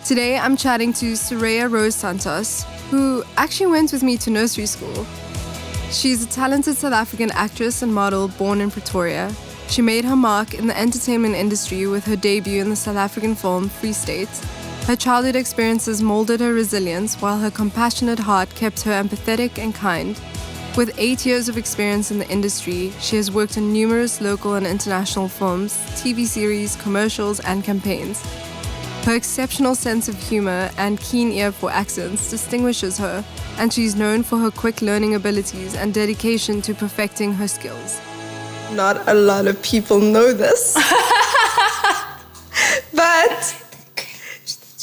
Today I'm chatting to Suraya Rose Santos, who actually went with me to nursery school. She's a talented South African actress and model born in Pretoria. She made her mark in the entertainment industry with her debut in the South African film Free State. Her childhood experiences molded her resilience, while her compassionate heart kept her empathetic and kind. With 8 years of experience in the industry, she has worked in numerous local and international films, TV series, commercials, and campaigns. Her exceptional sense of humor and keen ear for accents distinguishes her, and she's known for her quick learning abilities and dedication to perfecting her skills. Not a lot of people know this, but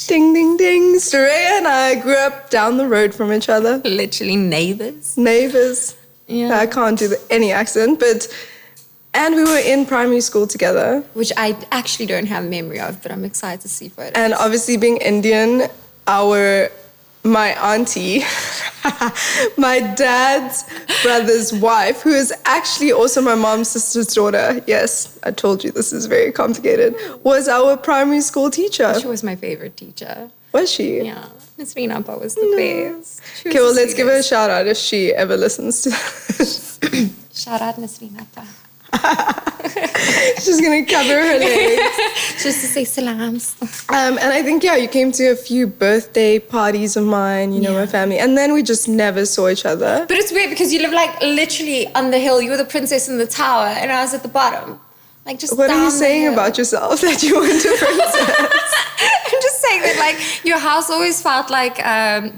ding, ding, ding. Suraya and I grew up down the road from each other. Literally neighbors. Neighbors. Yeah. I can't do any accent, and we were in primary school together. Which I actually don't have memory of, but I'm excited to see photos. And obviously being Indian, my auntie, my dad's brother's wife, who is actually also my mom's sister's daughter, yes, I told you this is very complicated, was our primary school teacher. She was my favorite teacher. Was she? Yeah. Nasreen Appa was the best. Okay, well, let's give her a shout out if she ever listens to this. Shout out Nasreen Appa. She's gonna cover her legs. Just to say salams. And I think, you came to a few birthday parties of mine, my family. And then we just never saw each other. But it's weird because you live like literally on the hill. You were the princess in the tower and I was at the bottom. Like just What down are you the saying hill. about yourself that you weren't a princess? I'm just saying that like your house always felt like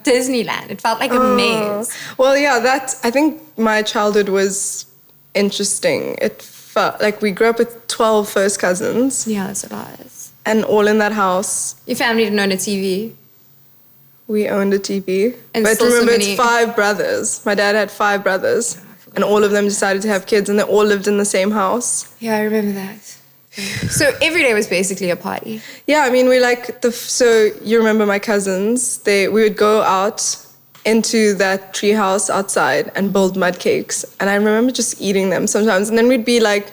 Disneyland. It felt like a maze. Well, I think my childhood was interesting. It felt like we grew up with 12 first cousins. Yeah, that's a lot. And all in that house. Your family didn't own a TV. We owned a TV. And but still remember, so many... it's 5 brothers. My dad had 5 brothers. And all of them decided to have kids and they all lived in the same house. Yeah, I remember that. So every day was basically a party. Yeah, I mean, so you remember my cousins, we would go out into that tree house outside and build mud cakes. And I remember just eating them sometimes. And then we'd be like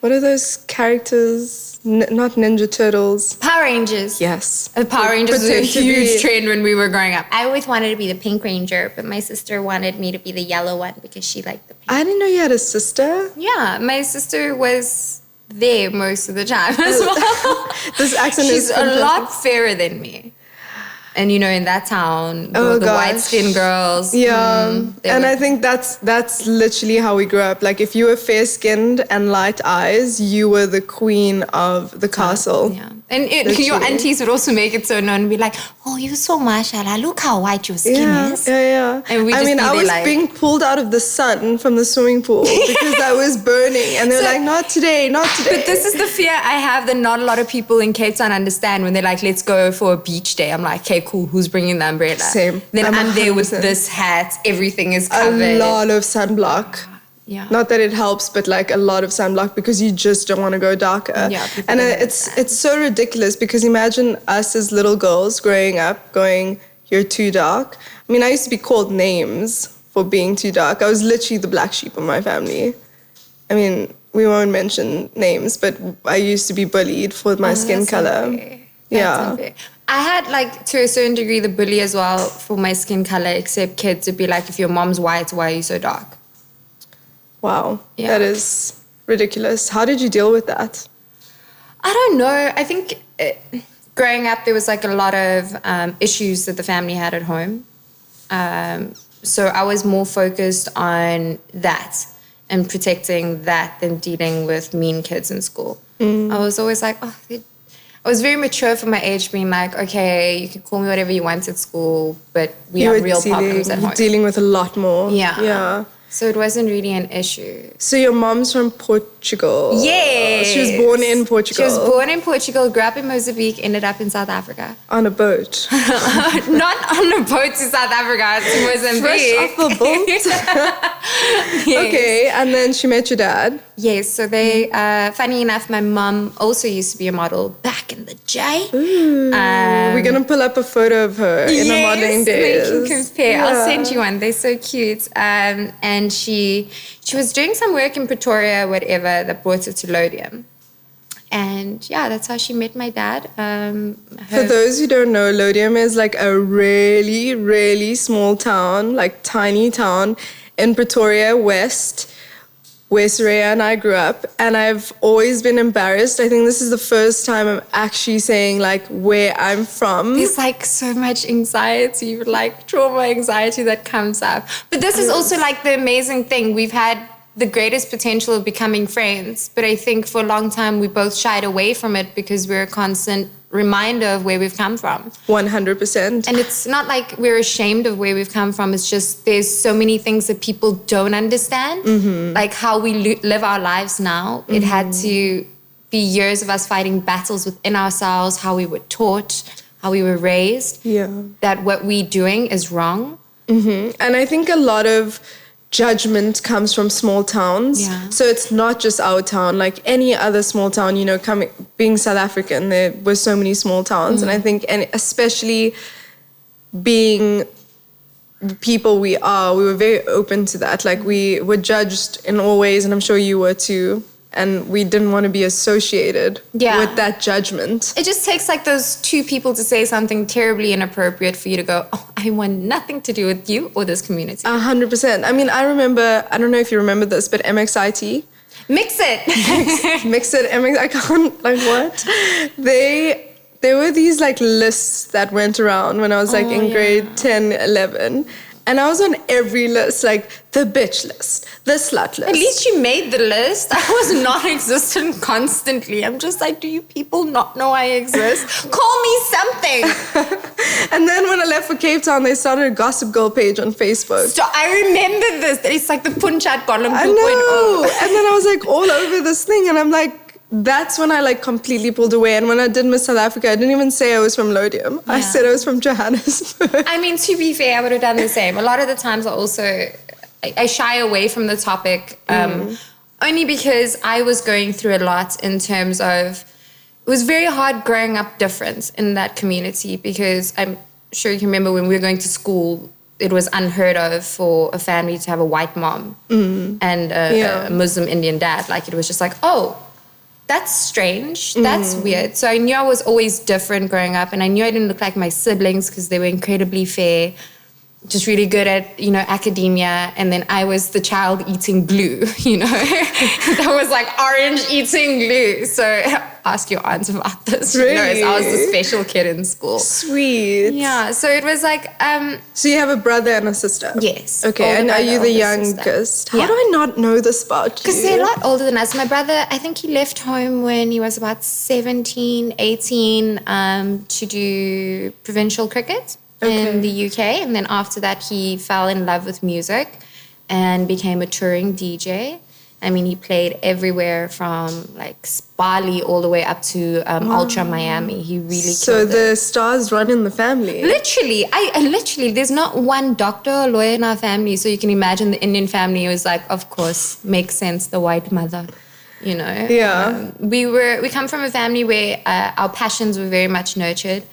what are those characters? Not Ninja Turtles. Power Rangers. Yes. The Power Rangers was a Pretend to be- huge trend when we were growing up. I always wanted to be the Pink Ranger, but my sister wanted me to be the yellow one because she liked the pink. I didn't know you had a sister. Yeah, my sister was there most of the time as well. This accent She's is a lot fairer than me. And in that town, the white-skinned girls. Yeah, and I think that's literally how we grew up. Like, if you were fair-skinned and light eyes, you were the queen of the castle. Yeah, and your aunties would also make it so known and be like, "Oh, you're so mashallah, look how white your skin is." Yeah. And I was being pulled out of the sun from the swimming pool because I was burning, and they're like, "Not today, not today." But this is the fear I have that not a lot of people in Cape Town understand when they're like, "Let's go for a beach day." I'm like, "Okay, cool. Who's bringing the umbrella?" Same. Then I'm there with 100%. this hat. Everything is covered. A lot of sunblock. Yeah. Not that it helps, but like a lot of sunblock because you just don't want to go darker. Yeah, and it's so ridiculous because imagine us as little girls growing up going, "You're too dark." I mean, I used to be called names for being too dark. I was literally the black sheep of my family. I mean, we won't mention names, but I used to be bullied for my skin color. That's unfair. I had, to a certain degree, the bully as well for my skin color, except kids would be like, if your mom's white, why are you so dark? Wow, Yeah. That is ridiculous. How did you deal with that? I don't know. I think growing up, there was, a lot of issues that the family had at home. So I was more focused on that and protecting that than dealing with mean kids in school. I was always like, I was very mature for my age, being like, okay, you can call me whatever you want at school, but we have real problems at home. Dealing with a lot more. Yeah. So it wasn't really an issue. So your mom's from Portugal. Yes. She was born in Portugal. She was born in Portugal, grew up in Mozambique, ended up in South Africa. On a boat. Not on a boat to South Africa, to Mozambique. Fresh off a boat. Yes. Okay, and then she met your dad. Yes, so they, funny enough, my mum also used to be a model back in the day. We're going to pull up a photo of her in her modeling days. Yes, we can compare. Yeah. I'll send you one. They're so cute. And she was doing some work in Pretoria, whatever, that brought her to Lodium. And yeah, that's how she met my dad. For those who don't know, Lodium is like a really, really small town, like tiny town in Pretoria West, where Suraya and I grew up. And I've always been embarrassed. I think this is the first time I'm actually saying like where I'm from. There's like so much anxiety, like trauma anxiety that comes up. But this is also like the amazing thing. We've had the greatest potential of becoming friends, but I think for a long time we both shied away from it because we're a constant reminder of where we've come from. 100%. And it's not like we're ashamed of where we've come from. It's just there's so many things that people don't understand, like how we live our lives now. It had to be years of us fighting battles within ourselves, how we were taught, how we were raised, that what we're doing is wrong. And I think a lot of judgment comes from small towns. So it's not just our town, like any other small town, you know, being South African, there were so many small towns. And I think, and especially being the people we are, we were very open to that. Like we were judged in all ways, and I'm sure you were too. And we didn't want to be associated with that judgment. It just takes like those two people to say something terribly inappropriate for you to go, oh, I want nothing to do with you or this community. 100%. I mean, I remember, I don't know if you remember this, but MXIT. Mix it. Mix it, MX, I can't, like what? There were these like lists that went around when I was like in grade 10, 11. And I was on every list, like the bitch list, the slut list. At least you made the list. I was non-existent constantly. I'm just like, do you people not know I exist? Call me something. And then when I left for Cape Town, they started a Gossip Girl page on Facebook. So I remember this. It's like the Punchat column 2.0. I know. And then I was like all over this thing, and I'm like, that's when I like completely pulled away. And when I did Miss South Africa, I didn't even say I was from Lodium. I said I was from Johannesburg. I mean, to be fair, I would have done the same. A lot of the times I shy away from the topic only because I was going through a lot in terms of, it was very hard growing up different in that community, because I'm sure you can remember when we were going to school, it was unheard of for a family to have a white mom and a Muslim Indian dad. Like it was just like, oh, that's strange. That's weird. So I knew I was always different growing up, and I knew I didn't look like my siblings because they were incredibly fair, just really good at, you know, academia. And then I was the child eating glue, you know, that was like orange eating glue. So ask your aunt about this. Really? She knows I was the special kid in school. Sweet. Yeah. So it was like, so you have a brother and a sister? Yes. Okay. And are you the youngest? How do I not know this about you? Because they're a lot older than us. My brother, I think he left home when he was about 17, 18 to do provincial cricket in the UK. And then after that, he fell in love with music and became a touring DJ. I mean, he played everywhere from like Bali all the way up to Ultra Miami. He really So the stars run in the family. Literally, I literally, there's not one doctor or lawyer in our family. So you can imagine the Indian family was like, of course, makes sense, the white mother, you know. Yeah. We come from a family where our passions were very much nurtured.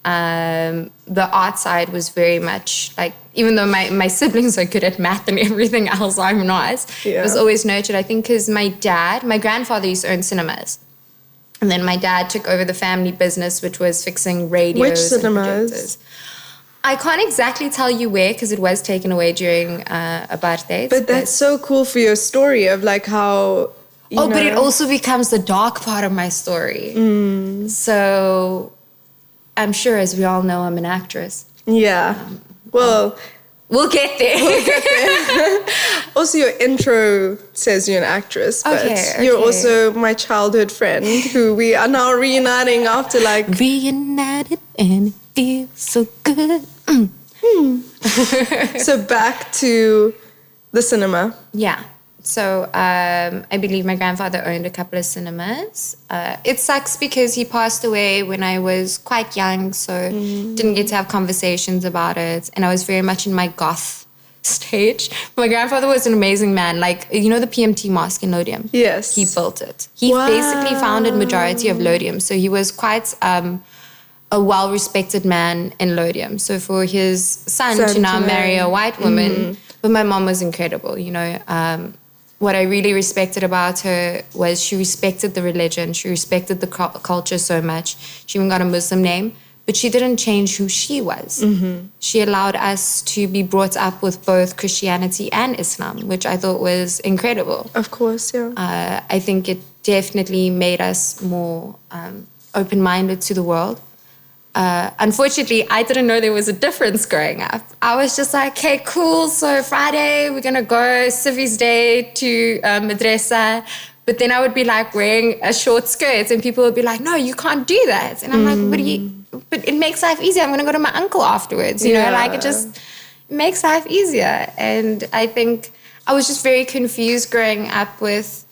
The art side was very much like, even though my siblings are good at math and everything else, I'm not. It was always nurtured, I think, because my grandfather used to own cinemas. And then my dad took over the family business, which was fixing radios. Which cinemas? I can't exactly tell you where, because it was taken away during apartheid. But that's so cool for your story of like how... but it also becomes the dark part of my story. So I'm sure, as we all know, I'm an actress. Yeah. Well... We'll get there. Also, your intro says you're an actress, but you're also my childhood friend who we are now reuniting after like... Reunited and it feels so good. So back to the cinema. Yeah. So I believe my grandfather owned a couple of cinemas. It sucks because he passed away when I was quite young, so didn't get to have conversations about it. And I was very much in my goth stage. My grandfather was an amazing man. Like, you know the PMT mosque in Lodium? Yes. He built it. He basically founded majority of Lodium. So he was quite a well-respected man in Lodium. So for his son to now marry a white woman, but my mom was incredible, you know. what I really respected about her was she respected the religion. She respected the culture so much. She even got a Muslim name, but she didn't change who she was. She allowed us to be brought up with both Christianity and Islam, which I thought was incredible. Of course, yeah. I think it definitely made us more open-minded to the world. Unfortunately, I didn't know there was a difference growing up. I was just like, okay, cool. So Friday, we're going to go Civi's Day to Madrasa. But then I would be like wearing a short skirt and people would be like, no, you can't do that. And I'm like, but it makes life easier. I'm going to go to my uncle afterwards. You know, like it makes life easier. And I think I was just very confused growing up with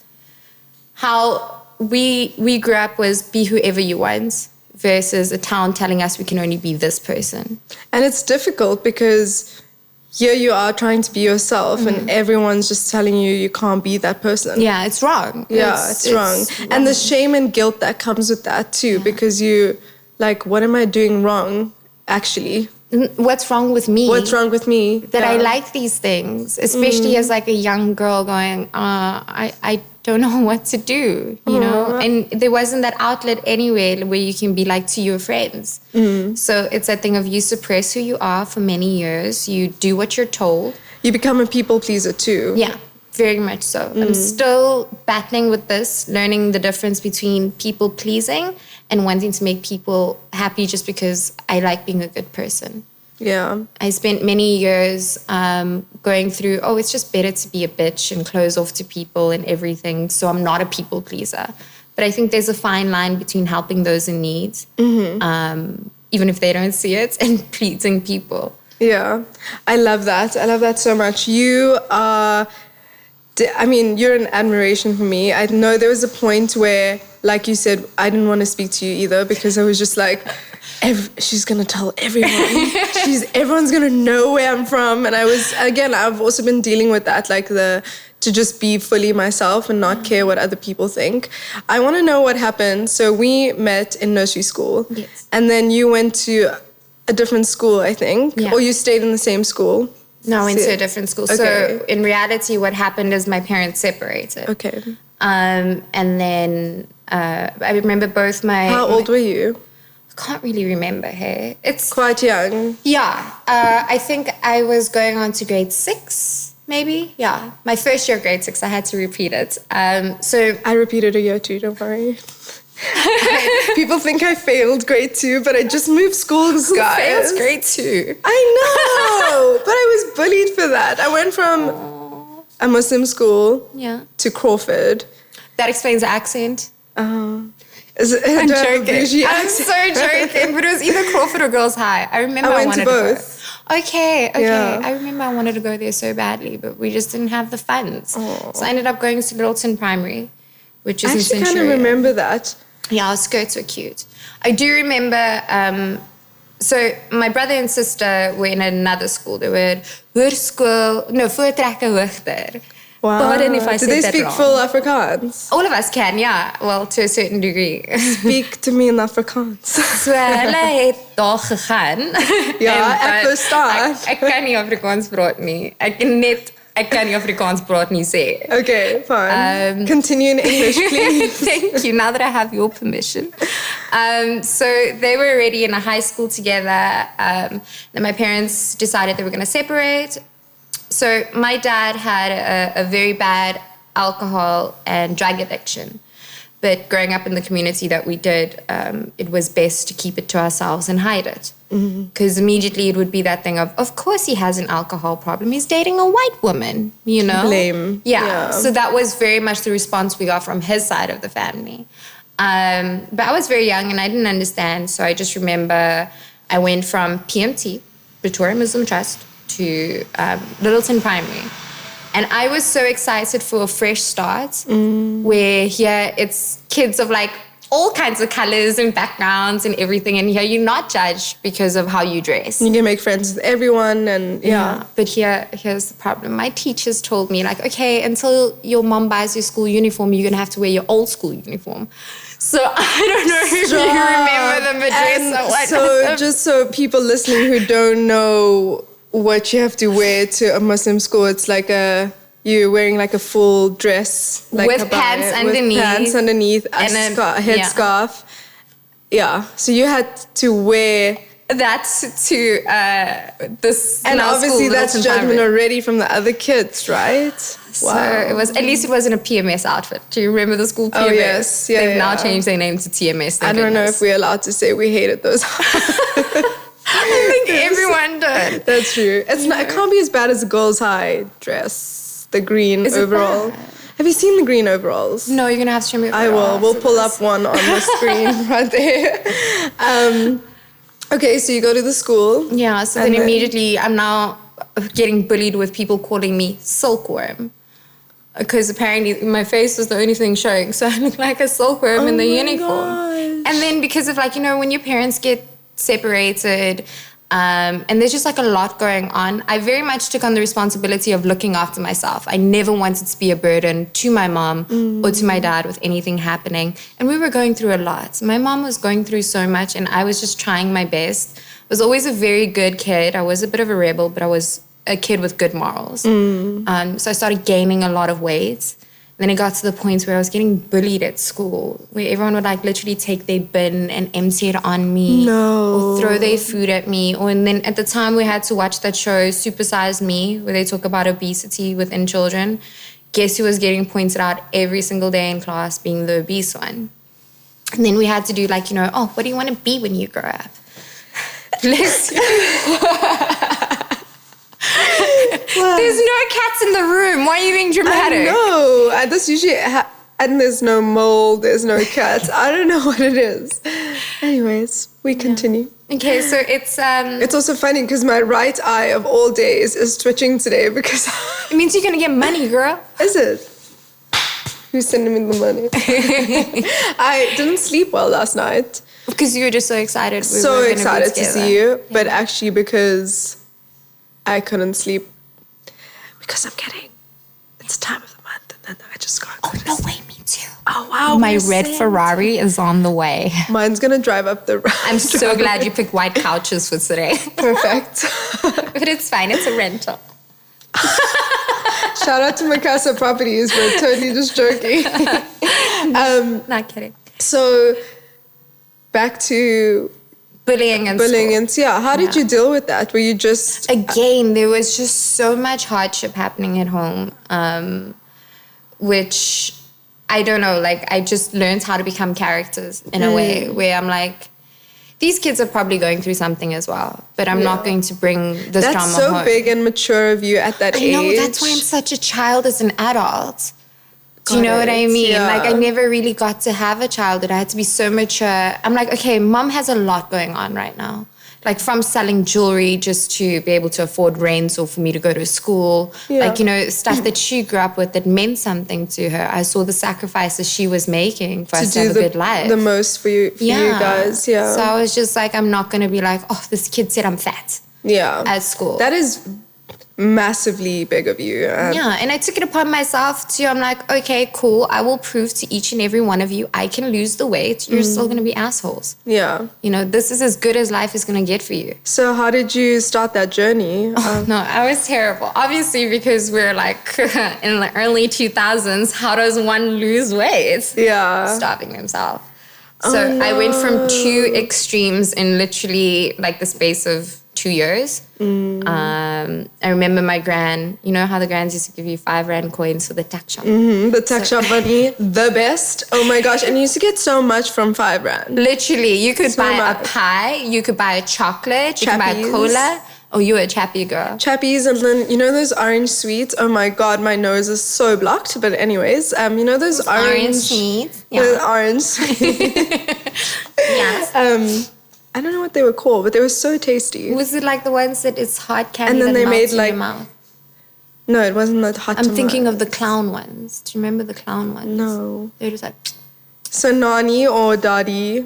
how we grew up was be whoever you want, versus a town telling us we can only be this person. And it's difficult because here you are trying to be yourself and everyone's just telling you can't be that person. Yeah, it's wrong. Yeah, it's wrong. And the shame and guilt that comes with that too, because you like, what am I doing wrong actually? What's wrong with me? What's wrong with me? That I like these things, especially as like a young girl going, I don't know what to do, you know? And there wasn't that outlet anywhere where you can be like to your friends. So it's that thing of you suppress who you are for many years. You do what you're told. You become a people pleaser too. Yeah, very much so. I'm still battling with this, learning the difference between people pleasing and wanting to make people happy just because I like being a good person. Yeah. I spent many years going through, it's just better to be a bitch and close off to people and everything, so I'm not a people pleaser. But I think there's a fine line between helping those in need, even if they don't see it, and pleasing people. Yeah, I love that. I love that so much. You are, you're an admiration for me. I know there was a point where, like you said, I didn't want to speak to you either because I was just like, she's going to tell everyone. Everyone's going to know where I'm from. And I've also been dealing with that, like to just be fully myself and not care what other people think. I want to know what happened. So we met in nursery school. Yes. And then you went to a different school, I think. Yeah. Or you stayed in the same school. No, I went to a different school. Okay. So in reality, what happened is my parents separated. Okay. And then I remember both my... How old were you? I can't really remember, hey. It's quite young. Yeah. I think I was going on to grade 6, maybe. Yeah. My first year of grade 6, I had to repeat it. So I repeated a year too, don't worry. People think I failed grade 2, but I just moved schools, guys. Who fails grade 2? I know, but I was bullied for that. I went from a Muslim school to Crawford. That explains the accent. I'm joking. I'm so joking. But it was either Crawford or Girls High. I remember I wanted to both. Okay. Yeah. I remember I wanted to go there so badly, but we just didn't have the funds. So I ended up going to Littleton Primary, which is in Centuria. I actually kind of remember that. Yeah, our skirts were cute. I do remember, so my brother and sister were in another school. They were Voortrekke Hoogter. Wow. Pardon if I said that wrong. Do they speak full Afrikaans? All of us can, yeah. Well, to a certain degree. Speak to me in Afrikaans. So hulle het daar gegaan. Ja, ek verstaan. Ek kan nie Afrikaans praat nie. Ek kan nie Afrikaans praat nie sê. Okay, fine. Continue in English, please. Thank you, now that I have your permission. So they were already in a high school together. Then my parents decided they were going to separate. So my dad had a very bad alcohol and drug addiction. But growing up in the community that we did, it was best to keep it to ourselves and hide it. Because immediately it would be that thing of course he has an alcohol problem. He's dating a white woman, you know? Blame. Yeah. So that was very much the response we got from his side of the family. But I was very young and I didn't understand. So I just remember I went from PMT, Pretoria Muslim Trust, to Littleton Primary. And I was so excited for a fresh start where here it's kids of like all kinds of colors and backgrounds and everything. And here you're not judged because of how you dress. You can make friends with everyone and yeah. But here's the problem. My teachers told me like, okay, until your mom buys your school uniform, you're going to have to wear your old school uniform. So I don't know if you remember the dress or what. So just so people listening who don't know what you have to wear to a Muslim school, it's like a you're wearing like a full dress, like with pants underneath, and a headscarf. Yeah. So you had to wear that to this, and obviously that's judgment already from the other kids, right? So it was, at least it wasn't a PMS outfit. Do you remember the school PMS? Oh yes, yeah. They've now changed their name to TMS. I don't know if we're allowed to say we hated those. I think everyone did. That's true. It's not. It can't be as bad as the girls' high dress, the green overall. Have you seen the green overalls? No, you're gonna have to show me. I will. We'll pull up one on the screen right there. Okay, so you go to the school. Yeah. So then immediately, I'm now getting bullied with people calling me silkworm. Because apparently my face was the only thing showing, so I look like a silkworm in the uniform. Gosh. And then because of like, you know, when your parents get separated, and there's just like a lot going on, I very much took on the responsibility of looking after myself. I never wanted to be a burden to my mom or to my dad with anything happening. And we were going through a lot. My mom was going through so much, and I was just trying my best. I was always a very good kid. I was a bit of a rebel, but I was a kid with good morals. So I started gaining a lot of weight. Then it got to the point where I was getting bullied at school, where everyone would like literally take their bin and empty it on me, or throw their food at me. And then at the time we had to watch that show, Super Size Me, where they talk about obesity within children. Guess who was getting pointed out every single day in class, being the obese one? And then we had to do like, you know, oh, what do you want to be when you grow up? Bless you. There's no cats in the room. Why are you being dramatic? No, that's usually, and there's no mold, there's no cats. I don't know what it is. Anyways, we continue. Okay, so it's It's also funny because my right eye of all days is twitching today because... It means you're going to get money, girl. Is it? Who's sending me the money? I didn't sleep well last night. Because you were just so excited. So excited to see you, but actually because I couldn't sleep. Because I'm getting, it's time of the month, and then I just got. Oh no, wait, me too. Oh wow, my red Ferrari is on the way. Mine's gonna drive up the. I'm so glad you picked white couches for today. Perfect. But it's fine. It's a rental. Shout out to Mikasa Properties. We're totally just joking. Not kidding. So, back to bullying and yeah. How did you deal with that? Were you just again? There was just so much hardship happening at home, which I don't know. Like I just learned how to become characters in a way where I'm like, these kids are probably going through something as well, but I'm not going to bring this drama home. That's so big and mature of you at that age. I know. That's why I'm such a child as an adult. Do you know what I mean? Yeah. Like, I never really got to have a childhood. I had to be so mature. I'm like, okay, mom has a lot going on right now. Like, from selling jewelry just to be able to afford rent or for me to go to school. Yeah. Like, you know, stuff that she grew up with that meant something to her. I saw the sacrifices she was making for us to have a good life. The most for you guys, yeah. So I was just like, I'm not going to be like, oh, this kid said I'm fat. Yeah. At school. That is massively big of you. Yeah, and I took it upon myself too. I'm like, okay, cool. I will prove to each and every one of you I can lose the weight. You're still going to be assholes. Yeah. You know, this is as good as life is going to get for you. So how did you start that journey? No, I was terrible. Obviously, because we're like in the early 2000s, how does one lose weight? Yeah. Starving themselves. So I went from two extremes in literally like the space of 2 years. I remember my gran, you know how the grans used to give you 5 Rand coins for the tax shop? The tax shop money, the best. Oh my gosh. And you used to get so much from 5 Rand. Literally, you could buy a pie, you could buy a chocolate, you could buy a cola. Oh, you were a chappy girl. Chappies, and then, you know those orange sweets? Oh my God, my nose is so blocked. But anyways, you know those orange sweets? Yeah. The orange sweets. Yes. I don't know what they were called, but they were so tasty. Was it like the ones that it's hard candy and then that they melts made like in your mouth? No, it wasn't that hot. I'm thinking of the clown ones. Do you remember the clown ones? No. They were just like... So Nani or Daddy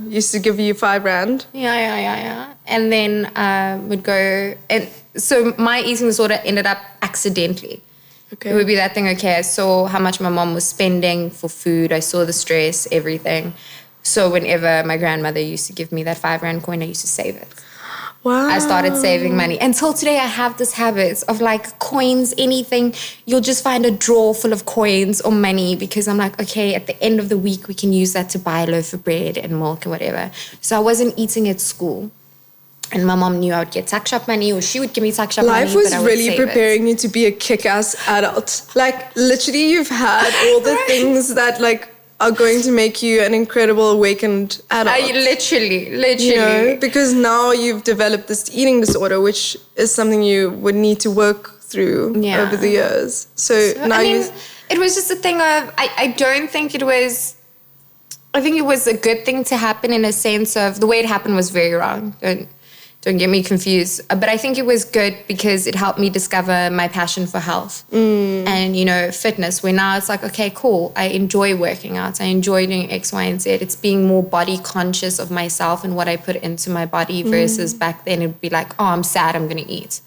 used to give you 5 Rand. Yeah. And then would go... And so my eating disorder ended up accidentally. Okay. It would be that thing, okay, I saw how much my mom was spending for food. I saw the stress, everything. So whenever my grandmother used to give me that 5 Rand coin, I used to save it. Wow. I started saving money. Until today, I have this habit of like coins, anything. You'll just find a drawer full of coins or money because I'm like, okay, at the end of the week, we can use that to buy a loaf of bread and milk and whatever. So I wasn't eating at school. And my mom knew I would get tuck shop money, or she would give me tuck shop money. Life was but I would really save preparing you to be a kick-ass adult. Like, literally, you've had all the things that, like, are going to make you an incredible awakened adult. Literally. You know, because now you've developed this eating disorder, which is something you would need to work through over the years. So now it was just a thing of, I don't think it was, I think it was a good thing to happen in a sense of, the way it happened was very wrong. Don't get me confused. But I think it was good because it helped me discover my passion for health and, you know, fitness, where now it's like, okay, cool. I enjoy working out. I enjoy doing X, Y, and Z. It's being more body conscious of myself and what I put into my body versus back then it'd be like, oh, I'm sad, I'm going to eat.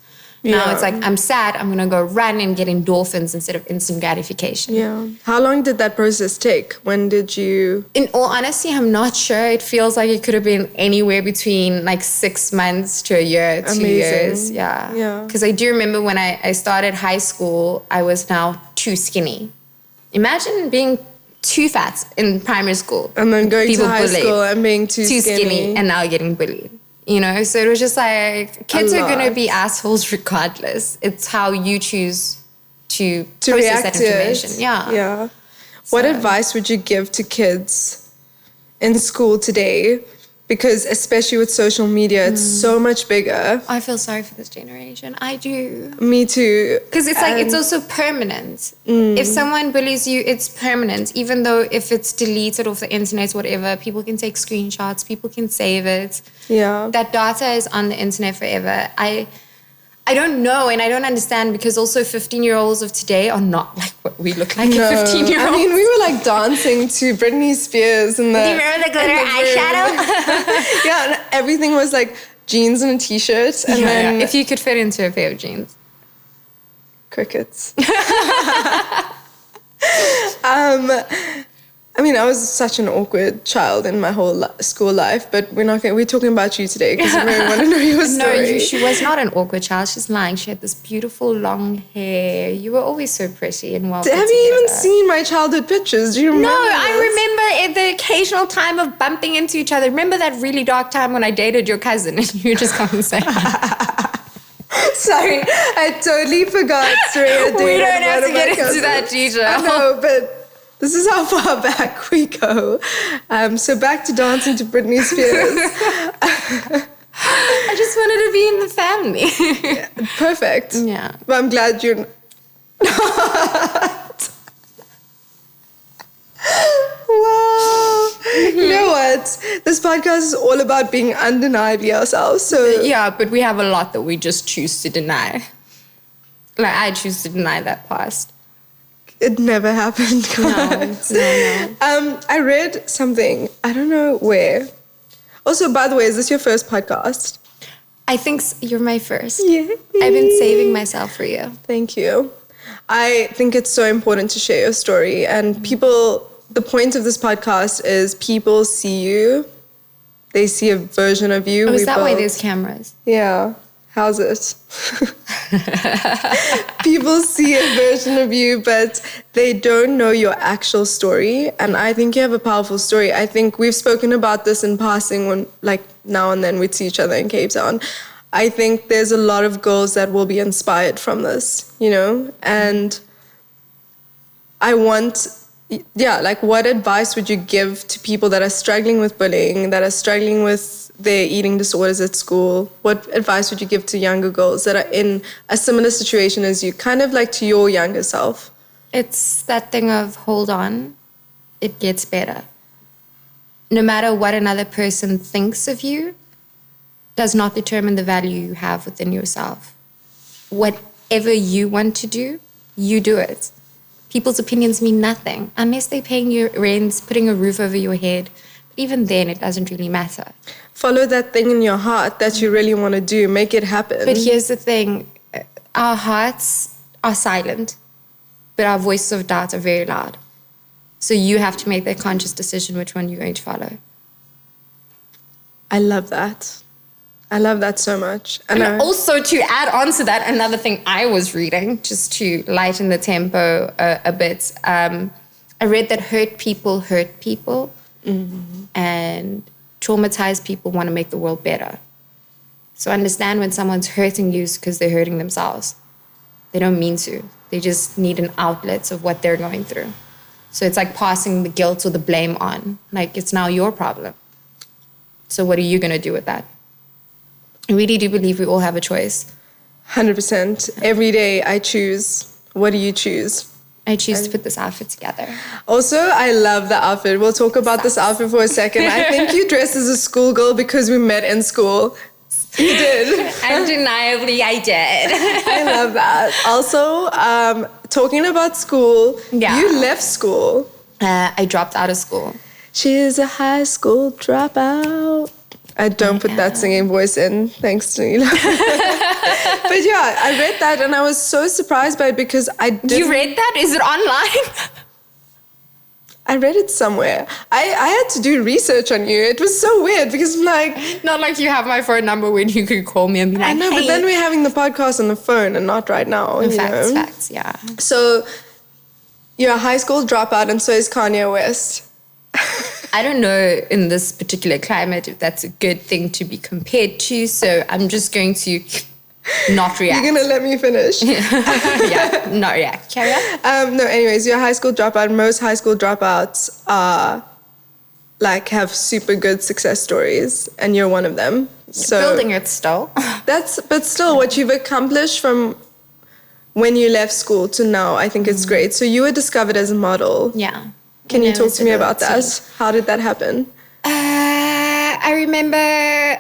Now it's like, I'm sad, I'm going to go run and get endorphins instead of instant gratification. Yeah. How long did that process take? When did you... In all honesty, I'm not sure. It feels like it could have been anywhere between like 6 months to a year, 2 years. Yeah. Because I do remember when I started high school, I was now too skinny. Imagine being too fat in primary school. And then going to high school and being too skinny. And now getting bullied. You know, so it was just like, kids are going to be assholes regardless. It's how you choose to process that information. Yeah. What advice would you give to kids in school today? Because especially with social media, it's so much bigger. I feel sorry for this generation. I do. Me too. Because it's like, it's also permanent. If someone bullies you, it's permanent. Even though if it's deleted off the internet, whatever, people can take screenshots, people can save it. Yeah. That data is on the internet forever. I don't know, and I don't understand, because also 15-year-olds of today are not like what we look like at 15-year-olds. I mean, we were like dancing to Britney Spears and the... Do you remember the glitter eyeshadow? Yeah, and everything was like jeans and a t-shirt. And then... If you could fit into a pair of jeans. Crickets. I mean, I was such an awkward child in my whole school life, but we're talking about you today because we really want to know your story. No, she was not an awkward child. She's lying. She had this beautiful long hair. You were always so pretty and well put Have together. you even seen my childhood pictures? Do you remember? No, I remember at the occasional time of bumping into each other. Remember that really dark time when I dated your cousin and you just come and say Sorry, I totally forgot. Suraya, we don't have to get into that detail. I know, but this is how far back we go. So back to dancing to Britney Spears. I just wanted to be in the family. Yeah, perfect. Yeah. But I'm glad you're not. Wow. You know what? This podcast is all about being undeniably ourselves. So yeah, but we have a lot that we just choose to deny. Like, I choose to deny that past. It never happened. No. I read something. I don't know where. Also, by the way, is this your first podcast? I think you're my first. Yeah. I've been saving myself for you. Thank you. I think it's so important to share your story. And people, the point of this podcast is people see you. They see a version of you. Oh, is that why there's cameras? Yeah. How's it? People see a version of you, but they don't know your actual story. And I think you have a powerful story. I think we've spoken about this in passing when, like, now and then we'd see each other in Cape Town. I think there's a lot of girls that will be inspired from this, you know? And I want, like, what advice would you give to people that are struggling with bullying, that are struggling with their eating disorders at school? What advice would you give to younger girls that are in a similar situation as you, kind of like to your younger self? It's that thing of hold on, it gets better. No matter what another person thinks of you, does not determine the value you have within yourself. Whatever you want to do, you do it. People's opinions mean nothing unless they're paying your rent, putting a roof over your head. Even then, it doesn't really matter. Follow that thing in your heart that you really want to do. Make it happen. But here's the thing. Our hearts are silent, but our voices of doubt are very loud. So you have to make that conscious decision which one you're going to follow. I love that. I love that so much. And also to add on to that, another thing I was reading, just to lighten the tempo a bit, I read that hurt people, and traumatized people want to make the world better. So understand when someone's hurting you because they're hurting themselves. They don't mean to. They just need an outlet of what they're going through. So it's like passing the guilt or the blame on. Like, it's now your problem. So what are you going to do with that? I really do believe we all have a choice. 100%. Every day I choose. What do you choose? I choose to put this outfit together. Also, I love the outfit. We'll talk about this outfit for a second. I think you dressed as a schoolgirl because we met in school. You did. Undeniably, I did. I love that. Also, talking about school, you left school. I dropped out of school. She's a high school dropout. I don't put that singing voice in, thanks to Nila. But yeah, I read that and I was so surprised by it because I didn't... You read that? Is it online? I read it somewhere. I had to do research on you. It was so weird because I'm like... Not like you have my phone number when you could call me and be like, I know, hey. But then we're having the podcast on the phone and not right now. Facts, yeah. So you're a high school dropout and so is Kanye West. I don't know in this particular climate if that's a good thing to be compared to, so I'm just going to not react. You're going to let me finish? Yeah, not react. Carry on. No, anyways, you're a high school dropout. Most high school dropouts are, like, have super good success stories, and you're one of them. So building it still. But still, what you've accomplished from when you left school to now, I think it's great. So you were discovered as a model. Yeah. Can you talk to me about that? How did that happen? I remember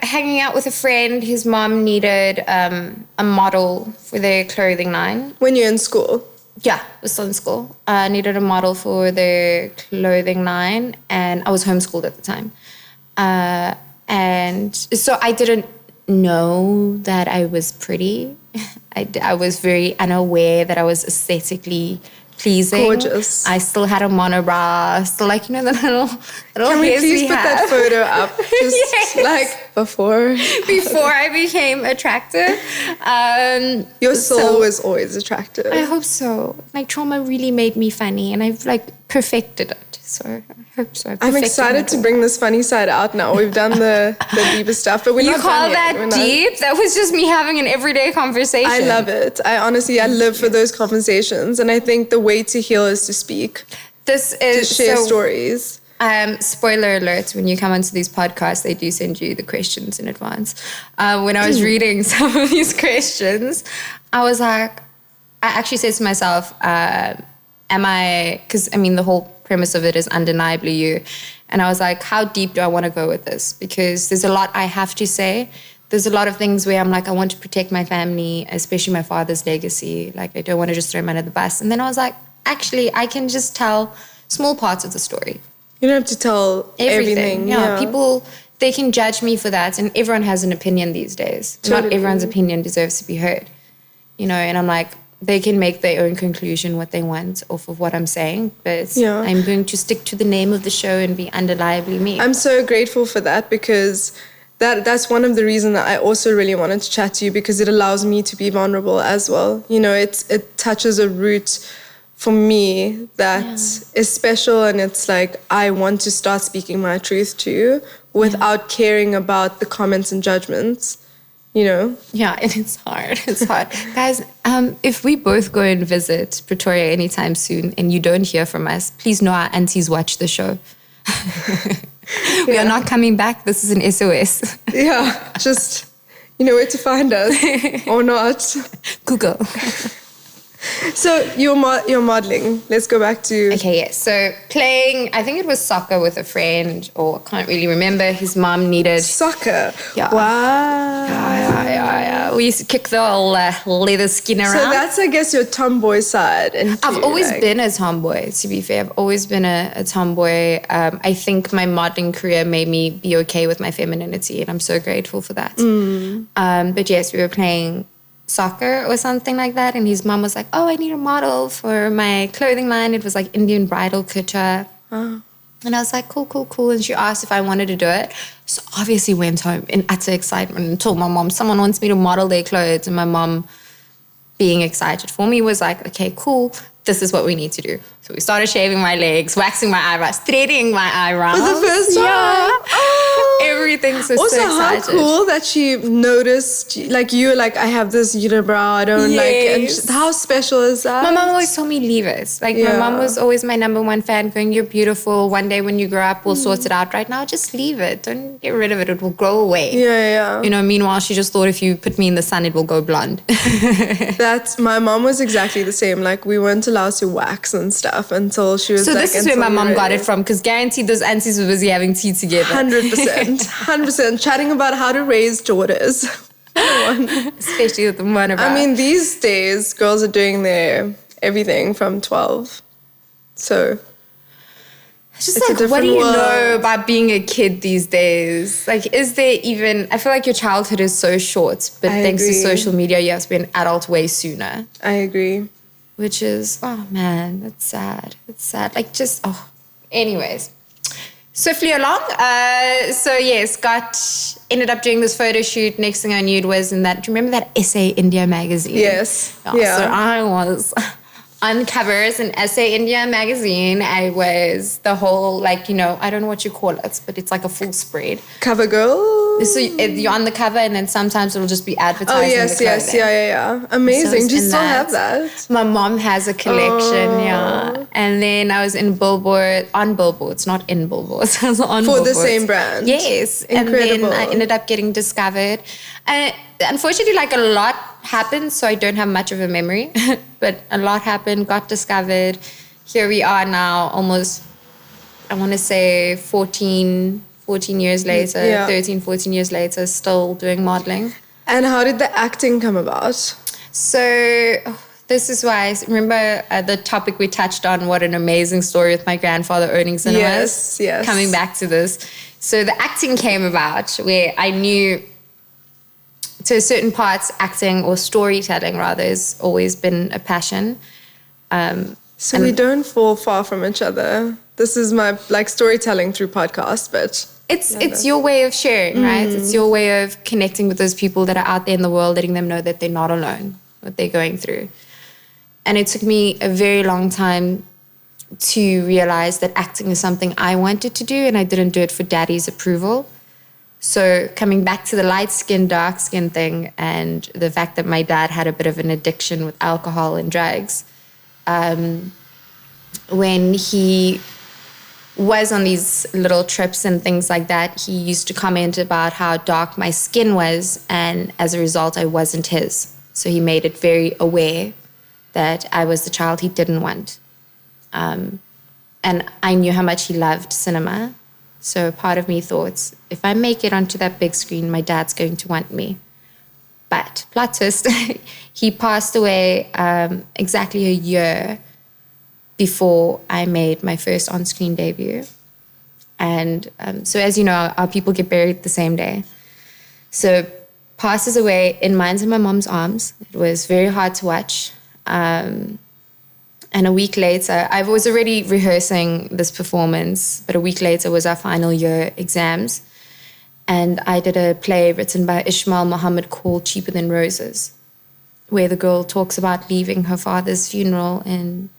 hanging out with a friend. His mom needed a model for their clothing line. When you're in school? Yeah, I was still in school. Needed a model for their clothing line, and I was homeschooled at the time. And so I didn't know that I was pretty. I was very unaware that I was aesthetically pleasing. Gorgeous. I still had a monobrow, still like, the little Can we please put that photo up? Just yes. like before I became attractive. Your soul was always attractive. I hope so. Like, trauma really made me funny, and I've perfected it. So I hope so. I'm excited to bring this funny side out now. We've done the deeper stuff, but we're not done yet. You call that deep? That was just me having an everyday conversation. I love it. I live for those conversations, and I think the way to heal is to speak. This is to share stories. Spoiler alert, when you come onto these podcasts, they do send you the questions in advance. When I was reading some of these questions, I was like, I actually said to myself, because the whole premise of it is undeniably you. And I was like, how deep do I want to go with this? Because there's a lot I have to say. There's a lot of things where I'm like, I want to protect my family, especially my father's legacy. Like, I don't want to just throw him under the bus. And then I was like, actually, I can just tell small parts of the story. You don't have to tell everything. Yeah, people, they can judge me for that. And everyone has an opinion these days. Totally. Not everyone's opinion deserves to be heard. And I'm like, they can make their own conclusion what they want off of what I'm saying. But I'm going to stick to the name of the show and be undeniably me. I'm so grateful for that because that's one of the reasons that I also really wanted to chat to you, because it allows me to be vulnerable as well. It touches a root for me that is special, and it's like I want to start speaking my truth too without caring about the comments and judgments. Yeah, and it's hard. It's hard. Guys, if we both go and visit Pretoria anytime soon and you don't hear from us, please know our aunties watch the show. We are not coming back. This is an SOS. Yeah, just you know where to find us or not. Google. So you're modeling. Let's go back to... Okay, yes. So playing, I think it was soccer with a friend, or I can't really remember. His mom needed... Soccer? Yeah. Wow. Yeah. We used to kick the old leather skin around. So that's, I guess, your tomboy side. I've always been a tomboy, to be fair. I've always been a tomboy. I think my modeling career made me be okay with my femininity, and I'm so grateful for that. But yes, we were playing soccer or something like that, and his mom was like, oh, I need a model for my clothing line. It was like Indian bridal couture. And I was like, cool, cool, cool. And she asked if I wanted to do it. So obviously went home in utter excitement and told my mom, someone wants me to model their clothes. And my mom, being excited for me, was like, okay, cool. This is what we need to do. So we started shaving my legs, waxing my eyebrows, threading my eyebrows. For the first time? Yeah. Oh. Everything so Also, how excited. cool that she noticed, like you, like, I have this unibrow, I don't like, and how special is that? My mom always told me, leave it. Like, my mom was always my number one fan, going, you're beautiful. One day when you grow up, we'll sort it out. Right now, just leave it. Don't get rid of it. It will grow away. Yeah. You know, meanwhile, she just thought if you put me in the sun, it will go blonde. My mom was exactly the same. Like, we weren't allowed to wax and stuff until she was so like... this is where my mom got it from, because guaranteed those aunties were busy having tea together. 100%. 100%. Chatting about how to raise daughters. Especially with the monobrow. I mean, these days, girls are doing their everything from 12. So... It's just like, what do you know about being a kid these days? Like, is there even... I feel like your childhood is so short, but thanks to social media, you have to be an adult way sooner. I agree. Which is, oh man, that's sad. It's sad. Like, just, oh. Anyways. Swiftly along. So yes, ended up doing this photo shoot. Next thing I knew it was in that... Do you remember that Essay India magazine? Yes. Yeah. So I was... on covers in Essay India magazine. I was the whole, like, you know, I don't know what you call it, but it's like a full spread. Cover girl? So you're on the cover, and then sometimes it'll just be advertising. Oh, yes. Yeah. Amazing. So do you still have that? My mom has a collection, yeah. And then I was on billboards, not in billboards. I was on For billboards. the same brand? Yes. Incredible. And then I ended up getting discovered. Unfortunately, like, a lot happened, so I don't have much of a memory. But a lot happened, got discovered. Here we are now, almost, I want to say 14 years later, 13, 14 years later, still doing modeling. And how did the acting come about? So this is why I remember the topic we touched on, what an amazing story with my grandfather owning cinemas. Yes. Coming back to this. So the acting came about where I knew, to certain parts, acting or storytelling rather has always been a passion. So we don't fall far from each other. This is my, like, storytelling through podcast, but... It's your way of sharing, right? It's your way of connecting with those people that are out there in the world, letting them know that they're not alone, what they're going through. And it took me a very long time to realize that acting is something I wanted to do, and I didn't do it for daddy's approval. So coming back to the light skin, dark skin thing, and the fact that my dad had a bit of an addiction with alcohol and drugs, when he was on these little trips and things like that, he used to comment about how dark my skin was, and as a result, I wasn't his. So he made it very aware that I was the child he didn't want. And I knew how much he loved cinema. So part of me thought, if I make it onto that big screen, my dad's going to want me. But plot twist, he passed away exactly a year before I made my first on-screen debut. And so as you know, our people get buried the same day. So passes away in mine and my mom's arms. It was very hard to watch. And a week later, I was already rehearsing this performance, but a week later was our final year exams. And I did a play written by Ishmael Muhammad called Cheaper Than Roses, where the girl talks about leaving her father's funeral and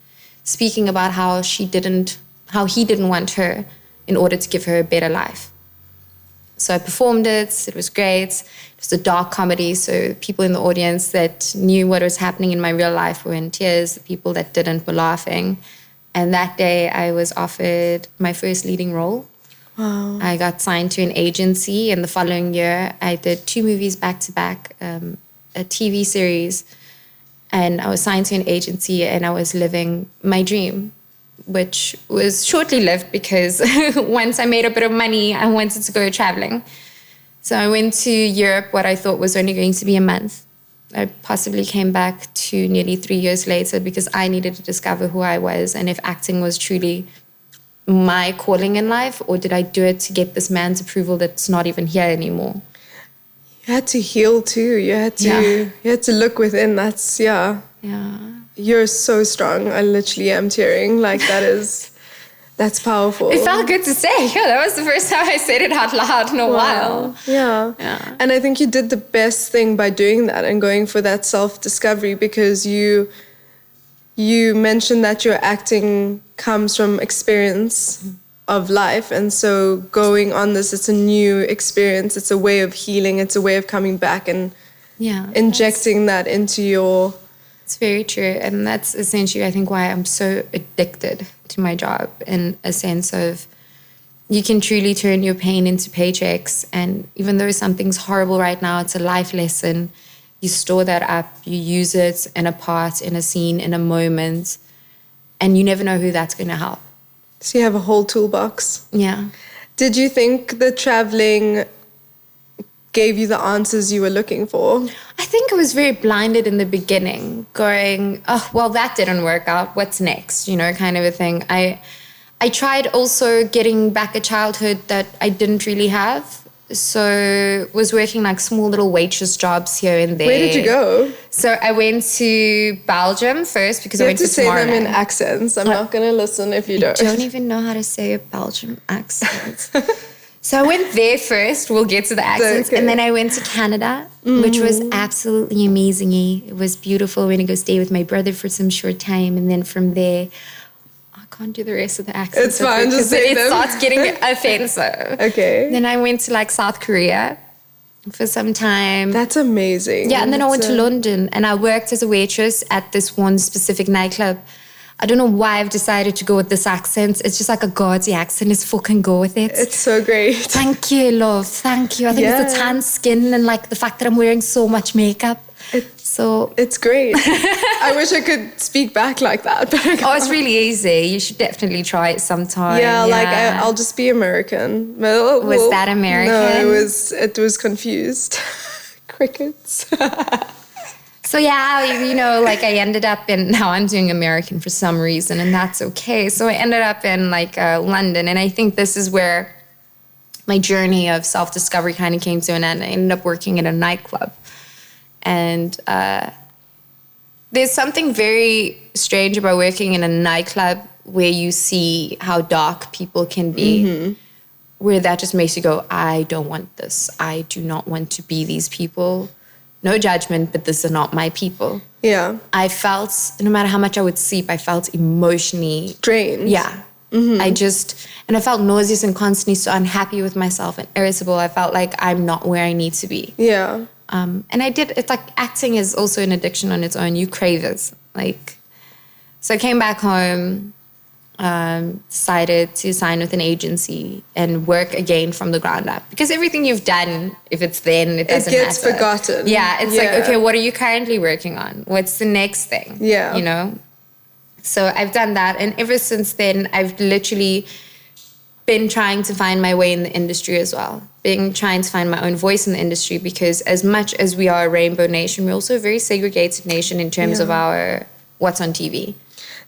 speaking about how he didn't want her in order to give her a better life. So I performed it. It was great. It was a dark comedy. So people in the audience that knew what was happening in my real life were in tears. The people that didn't were laughing. And that day I was offered my first leading role. Wow. I got signed to an agency. And the following year I did 2 movies back to back, a TV series. And I was signed to an agency and I was living my dream, which was shortly lived because once I made a bit of money, I wanted to go traveling. So I went to Europe, what I thought was only going to be a month. I possibly came back to nearly 3 years later because I needed to discover who I was and if acting was truly my calling in life, or did I do it to get this man's approval that's not even here anymore? You had to heal too. You had to look within. That's, yeah. Yeah. You're so strong. I literally am tearing. Like, that is That's powerful. It felt good to say. Yeah, that was the first time I said it out loud in a while. Yeah. And I think you did the best thing by doing that and going for that self-discovery, because you mentioned that your acting comes from experience of life. And so going on this, it's a new experience. It's a way of healing. It's a way of coming back and injecting that into your... It's very true. And that's essentially, I think, why I'm so addicted to my job, in a sense of you can truly turn your pain into paychecks. And even though something's horrible right now, it's a life lesson. You store that up, you use it in a part, in a scene, in a moment, and you never know who that's going to help. So you have a whole toolbox. Yeah. Did you think the traveling gave you the answers you were looking for? I think I was very blinded in the beginning, going, oh, well, that didn't work out. What's next? You know, kind of a thing. I tried also getting back a childhood that I didn't really have. So was working like small little waitress jobs here and there. Where did you go? So I went to Belgium first because I went to say them in accents. I'm not going to listen if you don't. I don't even know how to say a Belgian accent. So I went there first. We'll get to the accents. Okay. And then I went to Canada, which was absolutely amazing. It was beautiful. I went to go stay with my brother for some short time. And then from there, I can't do the rest of the accents. It's fine, just say them. It starts getting offensive. Okay. Then I went to like South Korea for some time. That's amazing. Yeah, and then I went to London and I worked as a waitress at this one specific nightclub. I don't know why I've decided to go with this accent. It's just like a gaudy accent. Let's fucking go with it. It's so great. Thank you, love. Thank you. I think it's the tan skin and like the fact that I'm wearing so much makeup. It's great. I wish I could speak back like that. But it's really easy. You should definitely try it sometime. Yeah, like I'll just be American. Was that American? No, it was confused. Crickets. So yeah, you know, like I ended up now I'm doing American for some reason, and that's okay. So I ended up in like London, and I think this is where my journey of self-discovery kind of came to an end. I ended up working in a nightclub. And there's something very strange about working in a nightclub where you see how dark people can be, where that just makes you go, I don't want this. I do not want to be these people. No judgment, but these are not my people. Yeah. I felt, no matter how much I would sleep, I felt emotionally drained. Yeah. And I felt nauseous and constantly so unhappy with myself and irritable. I felt like I'm not where I need to be. Yeah. And it's like acting is also an addiction on its own. You crave it. So I came back home, decided to sign with an agency and work again from the ground up. Because everything you've done, if it's then, it doesn't matter. It gets forgotten. Yeah, it's like, okay, what are you currently working on? What's the next thing? Yeah. You know? So I've done that. And ever since then, I've literally been trying to find my way in the industry as well. Trying to find my own voice in the industry, because as much as we are a rainbow nation, we're also a very segregated nation in terms of our what's on TV.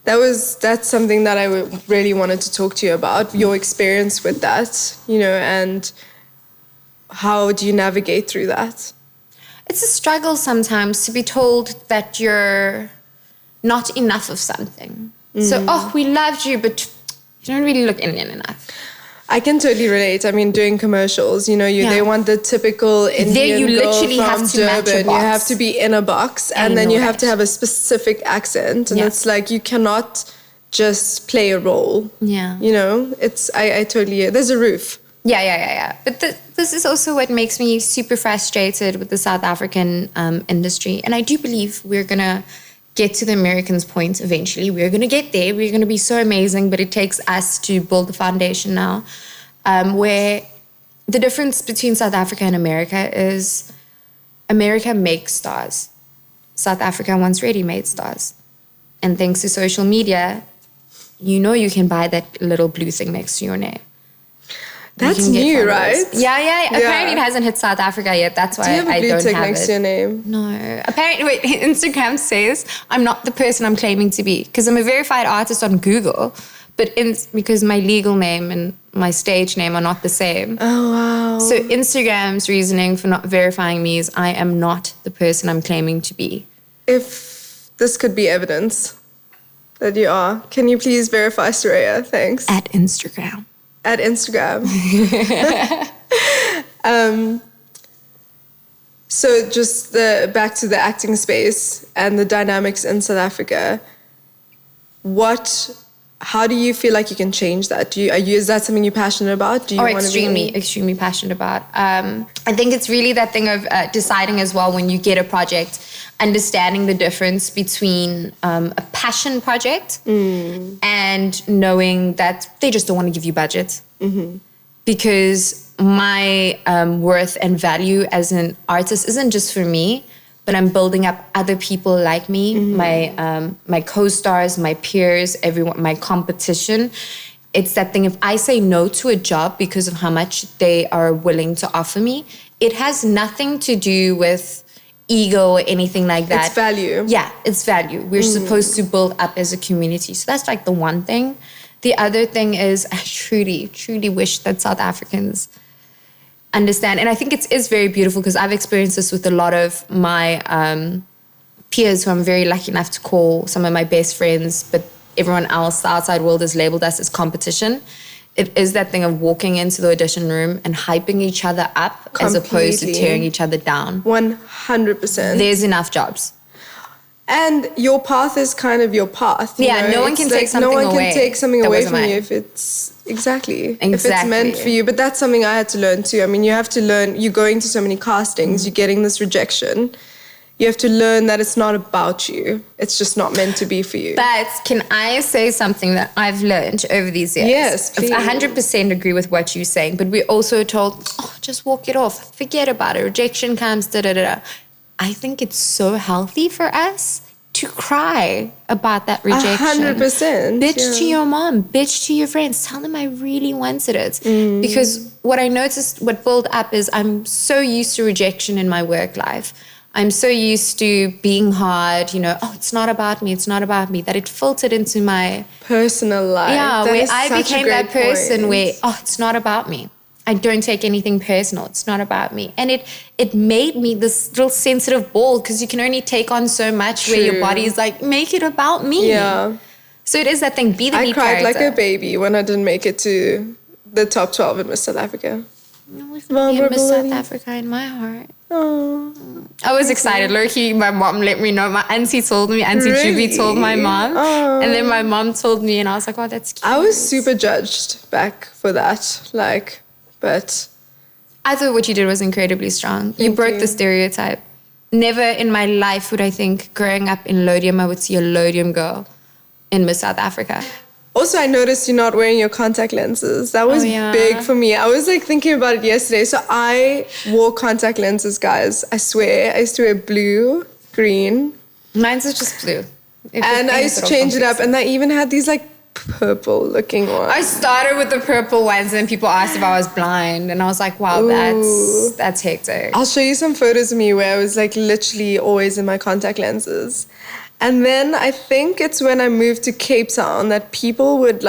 That's something that I really wanted to talk to you about, your experience with that, you know, and how do you navigate through that? It's a struggle sometimes to be told that you're not enough of something. So, we loved you, but you don't really look Indian enough. I can totally relate. I mean, doing commercials, you know, they want the typical Indian you girl literally from have to match a Durban. box. You have to be in a box, and then you have to have a specific accent, and it's like you cannot just play a role. Yeah, you know, I totally. There's a roof. Yeah. But this is also what makes me super frustrated with the South African industry, and I do believe we're gonna get to the Americans' point eventually. We're going to get there. We're going to be so amazing, but it takes us to build the foundation now. Where the difference between South Africa and America is America makes stars. South Africa wants ready-made stars. And thanks to social media, you know you can buy that little blue thing next to your name. That's new, right? Yeah. Apparently it hasn't hit South Africa yet. That's why I don't have it. Do you have a blue tick next to your name? No. Apparently, Instagram says I'm not the person I'm claiming to be, because I'm a verified artist on Google, but because my legal name and my stage name are not the same. Oh, wow. So Instagram's reasoning for not verifying me is I am not the person I'm claiming to be. If this could be evidence. that you are. Can you please verify, Suraya? Thanks. At Instagram. At Instagram. So just back to the acting space and the dynamics in South Africa. How do you feel like you can change that? Is that something you're passionate about? Extremely passionate about. I think it's really that thing of deciding as well when you get a project, understanding the difference between a passion project and knowing that they just don't want to give you budget. Mm-hmm. Because my worth and value as an artist isn't just for me, but I'm building up other people like me, my co-stars, my peers, everyone, my competition. It's that thing, if I say no to a job because of how much they are willing to offer me, it has nothing to do with ego or anything like that. It's value. Yeah, it's value. We're supposed to build up as a community. So that's like the one thing. The other thing is I truly, truly wish that South Africans understand. And I think it is very beautiful because I've experienced this with a lot of my peers who I'm very lucky enough to call some of my best friends, but everyone else, the outside world, has labeled us as competition. It is that thing of walking into the audition room and hyping each other up as opposed to tearing each other down. 100%. There's enough jobs. And your path is kind of your path. No one can take something away. No one can take something away from you if it's if it's meant for you. But that's something I had to learn too. I mean, you have to learn. You're going to so many castings. You're getting this rejection. You have to learn that it's not about you. It's just not meant to be for you. But can I say something that I've learned over these years? Yes, please. I 100% agree with what you're saying. But we're also told, just walk it off. Forget about it. Rejection comes, da-da-da-da. I think it's so healthy for us to cry about that rejection. 100%. Bitch to your mom, bitch to your friends. Tell them I really wanted it. Because what I noticed, what built up is I'm so used to rejection in my work life. I'm so used to being hard, it's not about me, that it filtered into my personal life. Yeah, where I became that person where, it's not about me. I don't take anything personal. It's not about me. And it made me this little sensitive ball because you can only take on so much where your body is like, make it about me. Yeah. So it is that thing, be the lead character. I cried like a baby when I didn't make it to the top 12 in Miss South Africa. Miss South Africa in my heart. Oh. I was excited. Low-key, my mom let me know. My auntie told me. Auntie Juby told my mom. Oh. And then my mom told me and I was like, that's cute. I was super judged back for that. But I thought what you did was incredibly strong. You broke the stereotype. Never in my life would I think growing up in Lodium, I would see a Lodium girl in Miss South Africa. Also, I noticed you're not wearing your contact lenses. That was big for me. I was thinking about it yesterday. So I wore contact lenses, guys. I swear. I used to wear blue, green. Mine's is just blue. And I used to change it up. And I even had these purple looking ones. I started with the purple ones and people asked if I was blind. And I was like, wow, that's hectic. I'll show you some photos of me where I was literally always in my contact lenses. And then I think it's when I moved to Cape Town that people would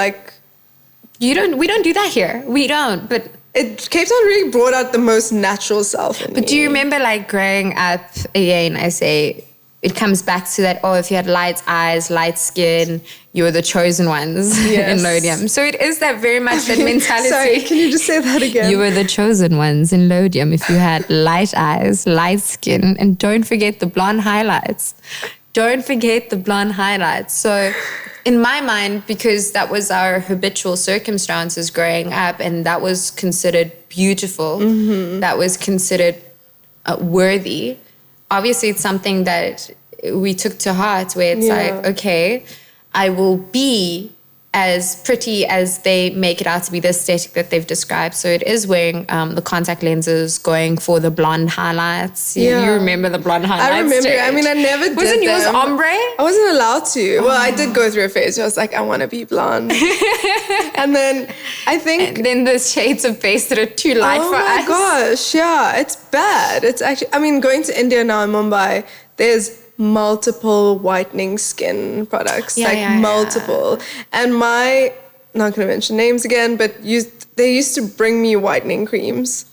we don't do that here. We don't, but Cape Town really brought out the most natural self in me. But do you remember growing up, again, I say, it comes back to that, if you had light eyes, light skin, you were the chosen ones in Lodium. So it is that very much that mentality. Sorry, can you just say that again? You were the chosen ones in Lodium if you had light eyes, light skin, and don't forget the blonde highlights. Don't forget the blonde highlights. So in my mind, because that was our habitual circumstances growing up and that was considered beautiful, that was considered worthy, obviously it's something that we took to heart where it's okay, I will be as pretty as they make it out to be, the aesthetic that they've described. So it is wearing the contact lenses, going for the blonde highlights. You remember the blonde highlights? I remember. I mean, I never did. Wasn't yours ombre? I wasn't allowed to. Well, I did go through a phase where I was like, I want to be blonde. And then I think... And then the shades of base that are too light for us. Oh my gosh, yeah. It's bad. It's actually... I mean, going to India now in Mumbai, there's multiple whitening skin products, multiple. And not going to mention names again, but they used to bring me whitening creams.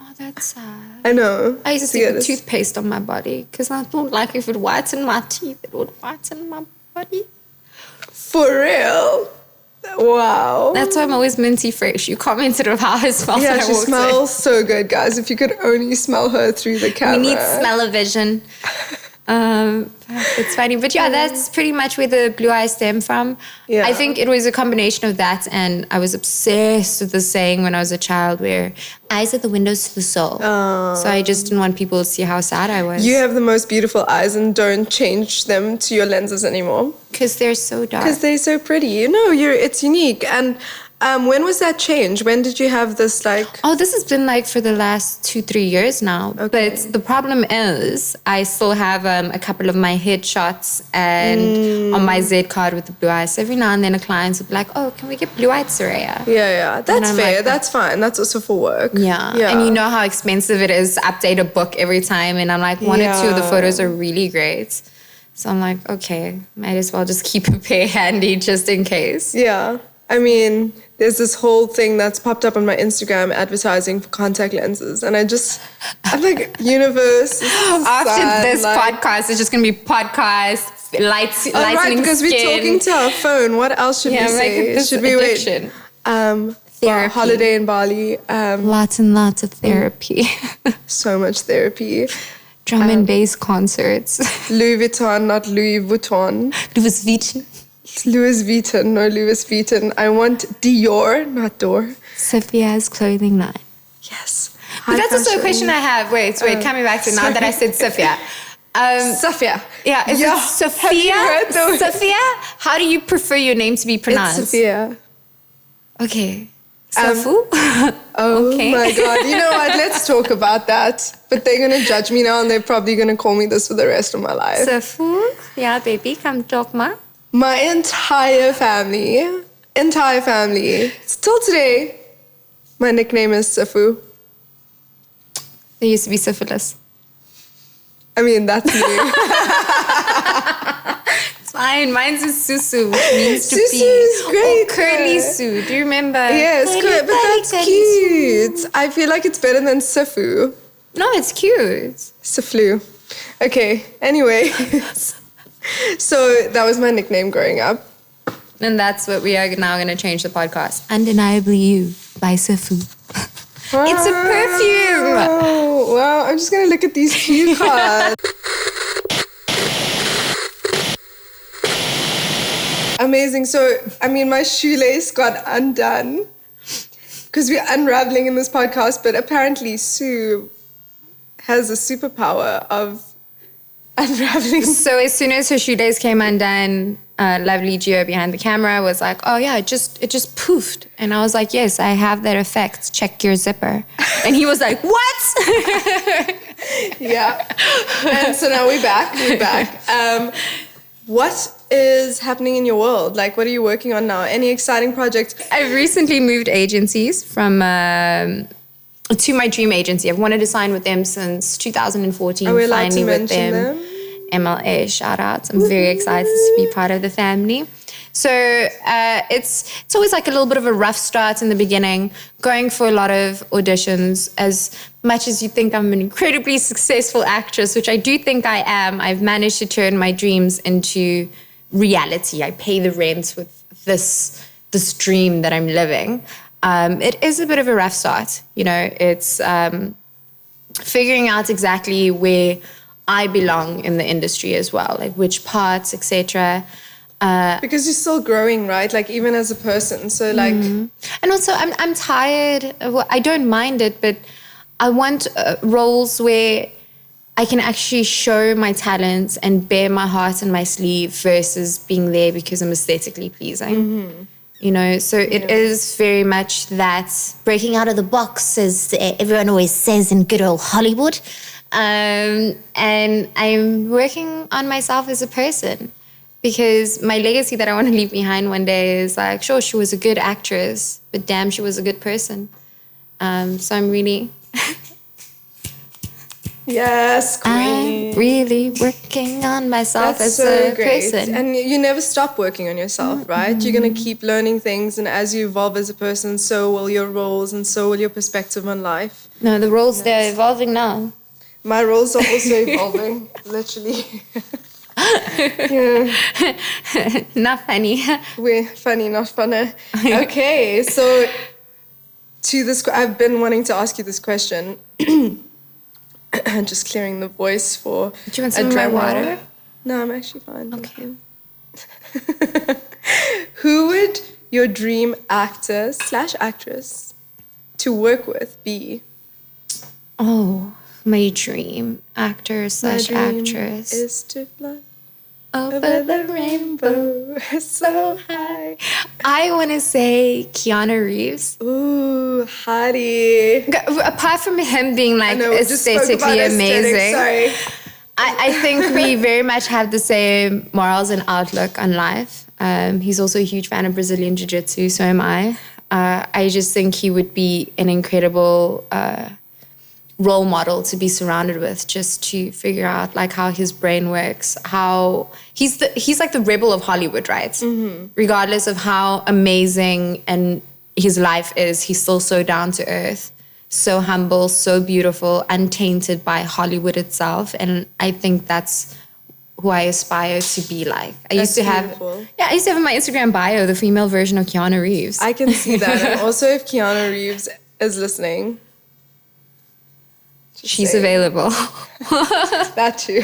Oh, that's sad. I know. I used to stick toothpaste on my body because I thought if it whitened my teeth, it would whiten my body. For real? Wow. That's why I'm always minty fresh. You commented on how I smell. Yeah, when I she walked in. smells so good, guys. If you could only smell her through the camera. We need smell-o-vision. It's funny. But yeah, that's pretty much where the blue eyes stem from. Yeah. I think it was a combination of that, and I was obsessed with the saying when I was a child where eyes are the windows to the soul. So I just didn't want people to see how sad I was. You have the most beautiful eyes, and don't change them to your lenses anymore. Because they're so dark. Because they're so pretty. You know, it's unique. And when was that change? When did you have this, like... Oh, this has been like for the last 2-3 years now. Okay. But the problem is I still have a couple of my headshots and on my Z card with the blue eyes. So every now and then a client will be like, oh, can we get blue-eyed Suraya? Yeah. That's I'm fair. like, That's fine. That's also for work. Yeah. And you know how expensive it is to update a book every time. And I'm like, one or two of the photos are really great. So I'm like, okay, might as well just keep a pair handy just in case. Yeah. I mean, there's this whole thing that's popped up on my Instagram advertising for contact lenses. And I'm like, universe. After this podcast, it's just going to be podcast, lightening right, because skin. we're talking to our phone. What else should we say? Should we addiction. wait? Therapy. Holiday in Bali. Lots and lots of therapy. So much therapy. Drum and bass concerts. Louis Vuitton, not Louis Vuitton. Louis Vuitton. Louis Vuitton, no Louis Vuitton. I want Dior, not Door. Sophia's clothing line. Yes. But that's also a question I have. Wait, coming back to now that I said Sophia. Sophia. Yeah, is it Sophia? Sophia? How do you prefer your name to be pronounced? It's Sophia. Okay. Sofu? Oh okay. my God. You know what? Let's talk about that. But they're going to judge me now and they're probably going to call me this for the rest of my life. Sofu? Yeah, baby, come talk ma. My entire family, still today, my nickname is Safu. There used to be syphilis. I mean, that's me. It's fine. Mine's is Susu, which means to Susu be. is great. Or curly Sue. Do you remember? Yes, good, but that's cute. I feel like it's better than Safu. No, it's cute. Saflu. Okay, anyway. So that was my nickname growing up. And that's what we are now going to change the podcast. Undeniably You by Safu. It's a perfume. Oh, wow. I'm just going to look at these cue cards. Amazing. So, I mean, my shoelace got undone because we're unraveling in this podcast, but apparently Sue has a superpower of unraveling. So as soon as her shoelace came undone, lovely Gio behind the camera was like, oh yeah, it just poofed. And I was like, yes, I have that effect. Check your zipper. And he was like, what? Yeah. And so now we're back. What is happening in your world? Like, what are you working on now? Any exciting projects? I've recently moved agencies from to my dream agency. I've wanted to sign with them since 2014. Are we allowed finally to with mention them? MLA, shout out. I'm very excited to be part of the family. So it's always like a little bit of a rough start in the beginning, going for a lot of auditions. As much as you think I'm an incredibly successful actress, which I do think I am, I've managed to turn my dreams into reality. I pay the rent with this dream that I'm living. It is a bit of a rough start. You know, it's figuring out exactly where I belong in the industry as well, like which parts, etc. Because you're still growing, right? Like even as a person. So like, and also I'm tired. I don't mind it, but I want roles where I can actually show my talents and bear my heart on my sleeve versus being there because I'm aesthetically pleasing. You know, so it is very much that breaking out of the box, as everyone always says in good old Hollywood. And I'm working on myself as a person because my legacy that I want to leave behind one day is like, sure, she was a good actress, but damn, she was a good person. So I'm really... yes, queen. I'm really working on myself as so a great. person. And you never stop working on yourself, right? You're going to keep learning things, and as you evolve as a person, so will your roles and so will your perspective on life. No, the roles, they're evolving now. My roles are also evolving, literally. Yeah. Not funny. We're funny, not funner. Okay, so to this, I've been wanting to ask you this question. Just clearing the voice for Do you want some of my water? No, I'm actually fine. Okay. Who would your dream actor / actress to work with be? Oh, my dream actor / actress Is to fly over the rainbow so high. I want to say Keanu Reeves. Ooh, hottie. Apart from him being like we just spoke about aesthetically amazing, aesthetics, sorry. I think we very much have the same morals and outlook on life. He's also a huge fan of Brazilian Jiu-Jitsu, so am I. I just think he would be an incredible role model to be surrounded with, just to figure out like how his brain works, how he's like the rebel of Hollywood, right? Mm-hmm. Regardless of how amazing and his life is, he's still so down to earth, so humble, so beautiful, untainted by Hollywood itself. And I think that's who I aspire to be like. I used to have in my Instagram bio the female version of Keanu Reeves. I can see that. And also if Keanu Reeves is listening, she's available. That too.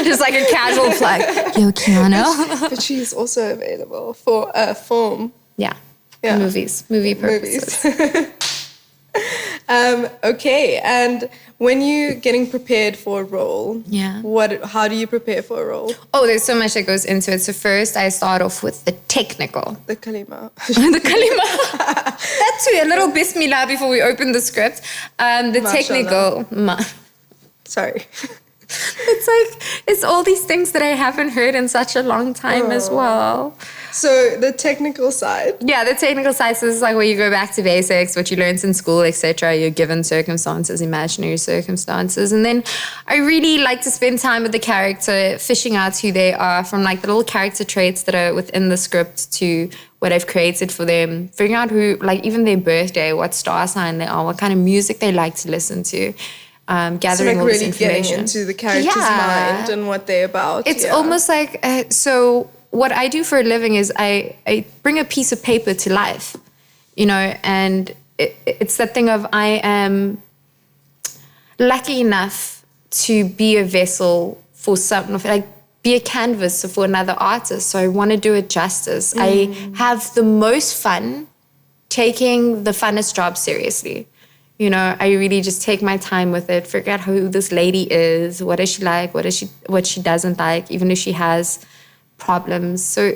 Just like a casual plug. Yo, Keanu. But she's also available for a film. Yeah. Movie purposes. Okay, and when you're getting prepared for a role, yeah, how do you prepare for a role? Oh, there's so much that goes into it. So first, I start off with the technical. The kalima. The kalima. That's too, a little bismillah before we open the script. The technical. Sorry. It's all these things that I haven't heard in such a long time as well. So the technical side. Yeah, the technical side. So this is like where you go back to basics, what you learned in school, etc. You're given circumstances, imaginary circumstances. And then I really like to spend time with the character, fishing out who they are, from like the little character traits that are within the script to what I've created for them, figuring out who, like even their birthday, what star sign they are, what kind of music they like to listen to. Gathering all this information. Getting into the character's mind and what they're about. It's almost like, so what I do for a living is I bring a piece of paper to life, and it's that thing of I am lucky enough to be a vessel for something, like be a canvas for another artist. So I want to do it justice. I have the most fun taking the funnest job seriously. I really just take my time with it, figure out who this lady is, what is she like, what she doesn't like, even if she has problems. So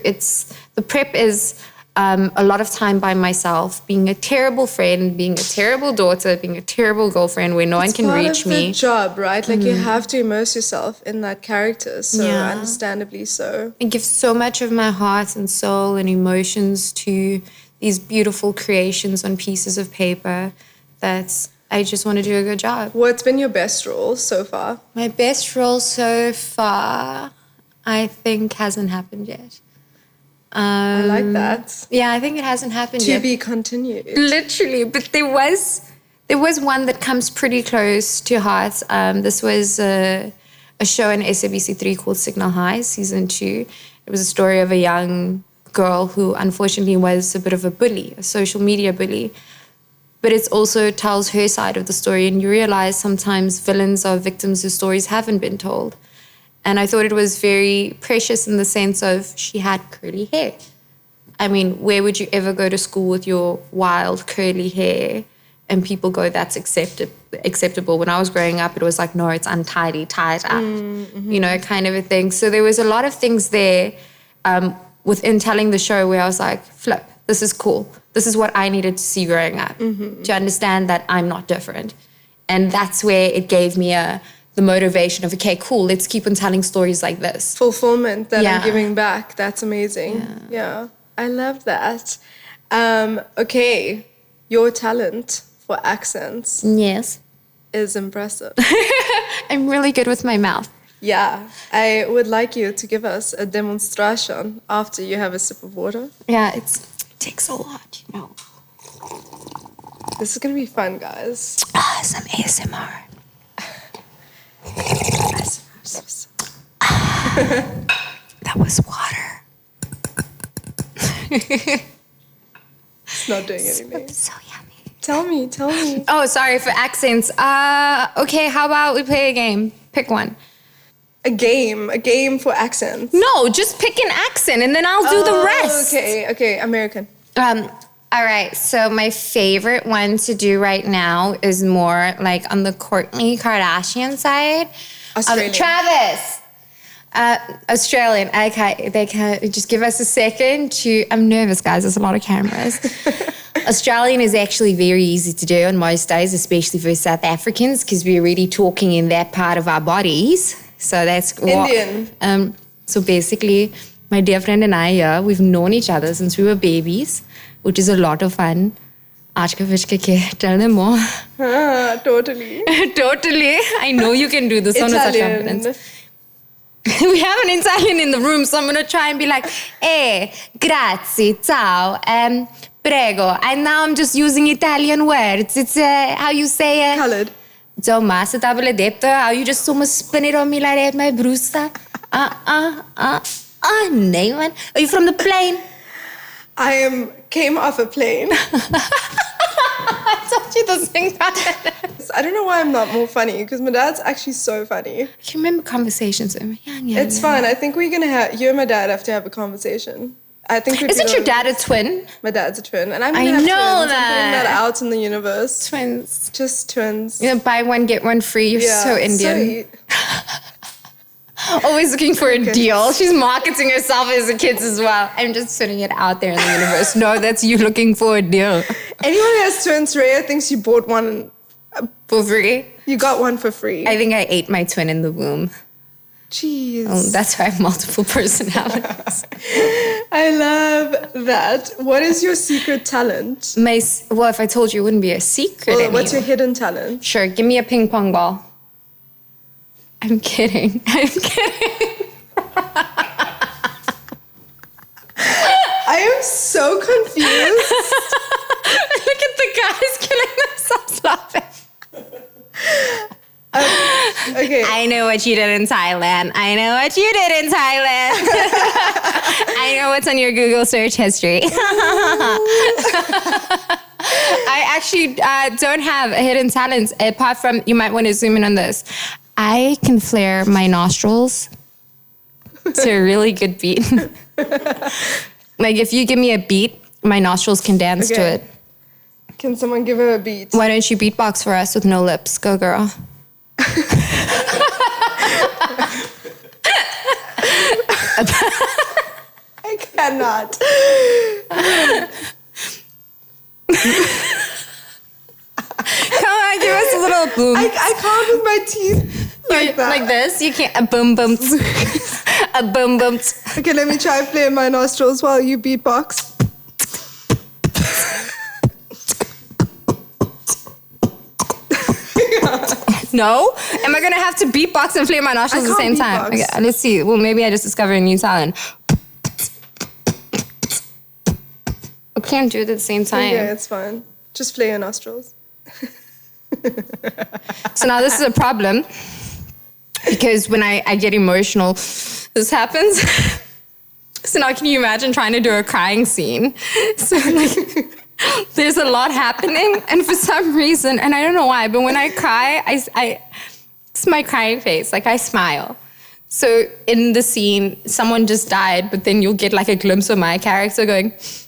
the prep is a lot of time by myself, being a terrible friend, being a terrible daughter, being a terrible girlfriend where no one can reach me. It's part of the job, right? Like you have to immerse yourself in that character, so understandably so. I give so much of my heart and soul and emotions to these beautiful creations on pieces of paper that I just want to do a good job. What's been your best role so far? My best role so far, I think, hasn't happened yet. I like that. Yeah, I think it hasn't happened yet. To be continued. Literally, but there was one that comes pretty close to heart. This was a show in SABC3 called Signal High, season 2. It was a story of a young girl who unfortunately was a bit of a bully, a social media bully. But it also tells her side of the story, and you realize sometimes villains are victims whose stories haven't been told. And I thought it was very precious in the sense of she had curly hair. I mean, where would you ever go to school with your wild curly hair and people go, that's acceptable? When I was growing up, it was like, no, it's untidy, tie it up, kind of a thing. So there was a lot of things there within telling the show where I was like, flip, this is cool. This is what I needed to see growing up, to understand that I'm not different. And that's where it gave me the motivation of, okay, cool, let's keep on telling stories like this. Fulfillment that I'm giving back. That's amazing. Yeah. I love that. Okay, your talent for accents is impressive. I'm really good with my mouth. Yeah, I would like you to give us a demonstration after you have a sip of water. Yeah, it takes a lot, This is going to be fun, guys. Some ASMR. That was water. It's not doing anything. So yummy. Tell me. Oh, sorry for accents. Okay, how about we play a game? Pick one. A game for accents. No, just pick an accent and then I'll do the rest. Okay, American. All right, so my favorite one to do right now is more like on the Kourtney Kardashian side. Australian. Travis. Australian. Okay, they can just give us a second to. I'm nervous, guys. There's a lot of cameras. Australian is actually very easy to do on most days, especially for South Africans, because we're already talking in that part of our bodies. So that's Indian. So basically, my dear friend and I, we've known each other since we were babies, which is a lot of fun. Tell them more. Totally. Totally. I know you can do this one with such confidence. We have an Italian in the room, so I'm going to try and be like, grazie, ciao, prego. And now I'm just using Italian words. It's how you say it. Colored. Insomma, se t'avole detto, how you just almost spin it on me like that, my brusta. Nee, man. Are you from the plane? Came off a plane. I told you the same time. I don't know why I'm not more funny, because my dad's actually so funny. I can remember conversations with him. It's fun. I think we're going to have, you and my dad have to have a conversation. I think Isn't your dad a twin? My dad's a twin. And I'm I going to have know twins. that. I'm putting that out in the universe. Twins. Just twins. You know, buy one, get one free. You're so Indian. Always looking for a deal. She's marketing herself as a kid as well. I'm just putting it out there in the universe. No, that's you looking for a deal. Anyone who has twins, Suraya thinks you bought one for free. You got one for free. I think I ate my twin in the womb. Jeez. Oh, that's why I have multiple personalities. I love that. What is your secret talent? Well, if I told you, it wouldn't be a secret anymore. What's your hidden talent? Sure, give me a ping pong ball. I'm kidding. I am so confused. Look at the guys killing themselves laughing. Okay. I know what you did in Thailand. I know what's on your Google search history. I actually don't have a hidden talent apart from, you might want to zoom in on this. I can flare my nostrils to a really good beat. Like if you give me a beat, my nostrils can dance to it. Can someone give her a beat? Why don't you beatbox for us with no lips? Go, girl. I cannot. Come on, give us a little boom. I can't with my teeth like that. Like this? You can't. A boom boom. A boom boom. Okay, let me try and play in my nostrils while you beatbox. No? Am I going to have to beatbox and play my nostrils at the same time? Okay, let's see. Well, maybe I just discovered a new talent. I can't do it at the same time. Yeah, it's fine. Just play your nostrils. So now this is a problem because when I get emotional, this happens. So now can you imagine trying to do a crying scene? So like... There's a lot happening, and for some reason, and I don't know why, but when I cry, it's my crying face, like I smile. So in the scene, someone just died, but then you'll get like a glimpse of my character going. So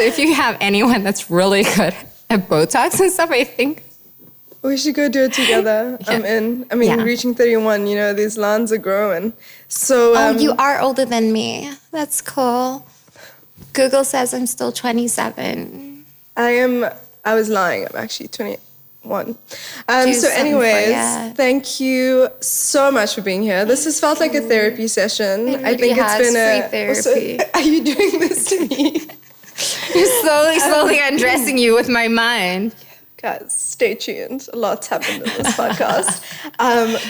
if you have anyone that's really good at Botox and stuff, I think. We should go do it together. Yeah. I'm in. I mean, reaching 31, you know, these lines are growing. So, you are older than me. That's cool. Google says I'm still 27. I was lying. I'm actually 21. So anyways, thank you so much for being here. This has felt like a therapy session. It really has been free therapy. Also, are you doing this to me? You're slowly undressing you with my mind. Guys, stay tuned. A lot's happened in this podcast.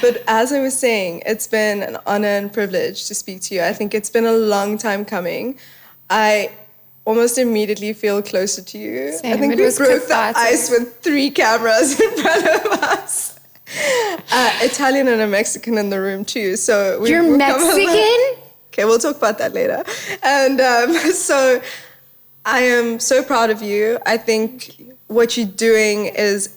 But as I was saying, it's been an honor and privilege to speak to you. I think it's been a long time coming. I almost immediately feel closer to you. Same. I think we broke the ice with 3 cameras in front of us. Italian and a Mexican in the room too. So You're Mexican? Okay, we'll talk about that later. And so I am so proud of you. I think what you're doing is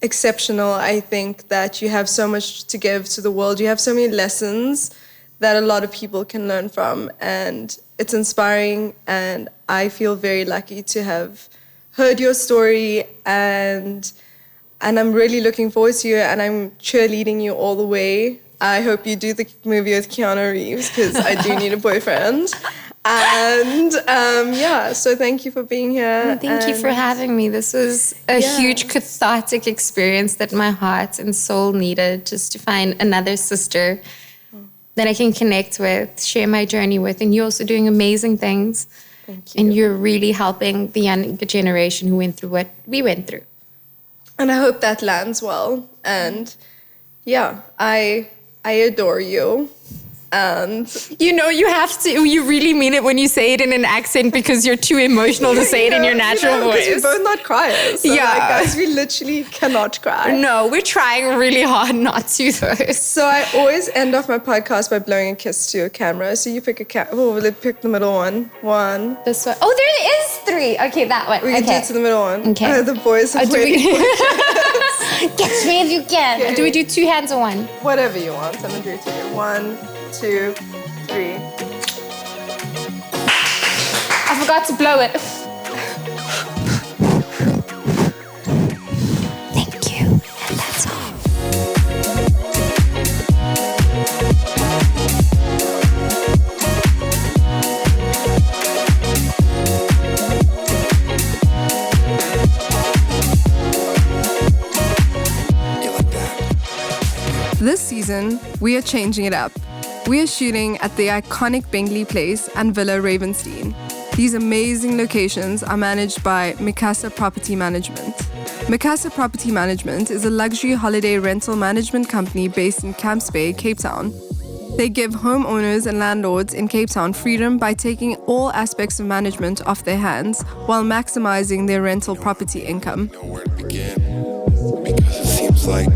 exceptional. I think that you have so much to give to the world. You have so many lessons that a lot of people can learn from, and it's inspiring, and I feel very lucky to have heard your story, and I'm really looking forward to you, and I'm cheerleading you all the way. I hope you do the movie with Keanu Reeves, because I do need a boyfriend. And so thank you for being here. Thank you for having me. This was a huge cathartic experience that my heart and soul needed, just to find another sister that I can connect with, share my journey with. And you're also doing amazing things. Thank you. And you're really helping the younger generation who went through what we went through. And I hope that lands well. And I adore you. And you have to, you really mean it when you say it in an accent, because you're too emotional to say it in your natural voice. We're both not criers. So guys, we literally cannot cry. No, we're trying really hard not to, though. So I always end off my podcast by blowing a kiss to your camera. So you pick let's pick the middle one. One. This one. Oh, there is three. Okay, that one. We can do it to the middle one. Okay. The boys are waiting for kiss. Catch me if you can. Okay. Do we do two hands or one? Whatever you want. I'm going to do it to you. 1, 2, 3. I forgot to blow it. Thank you. And that's all. This season, we are changing it up. We are shooting at the iconic Bengley Place and Villa Ravenstein. These amazing locations are managed by Mikasa Property Management. Mikasa Property Management is a luxury holiday rental management company based in Camps Bay, Cape Town. They give homeowners and landlords in Cape Town freedom by taking all aspects of management off their hands while maximizing their rental property income. Know where to begin, because it seems like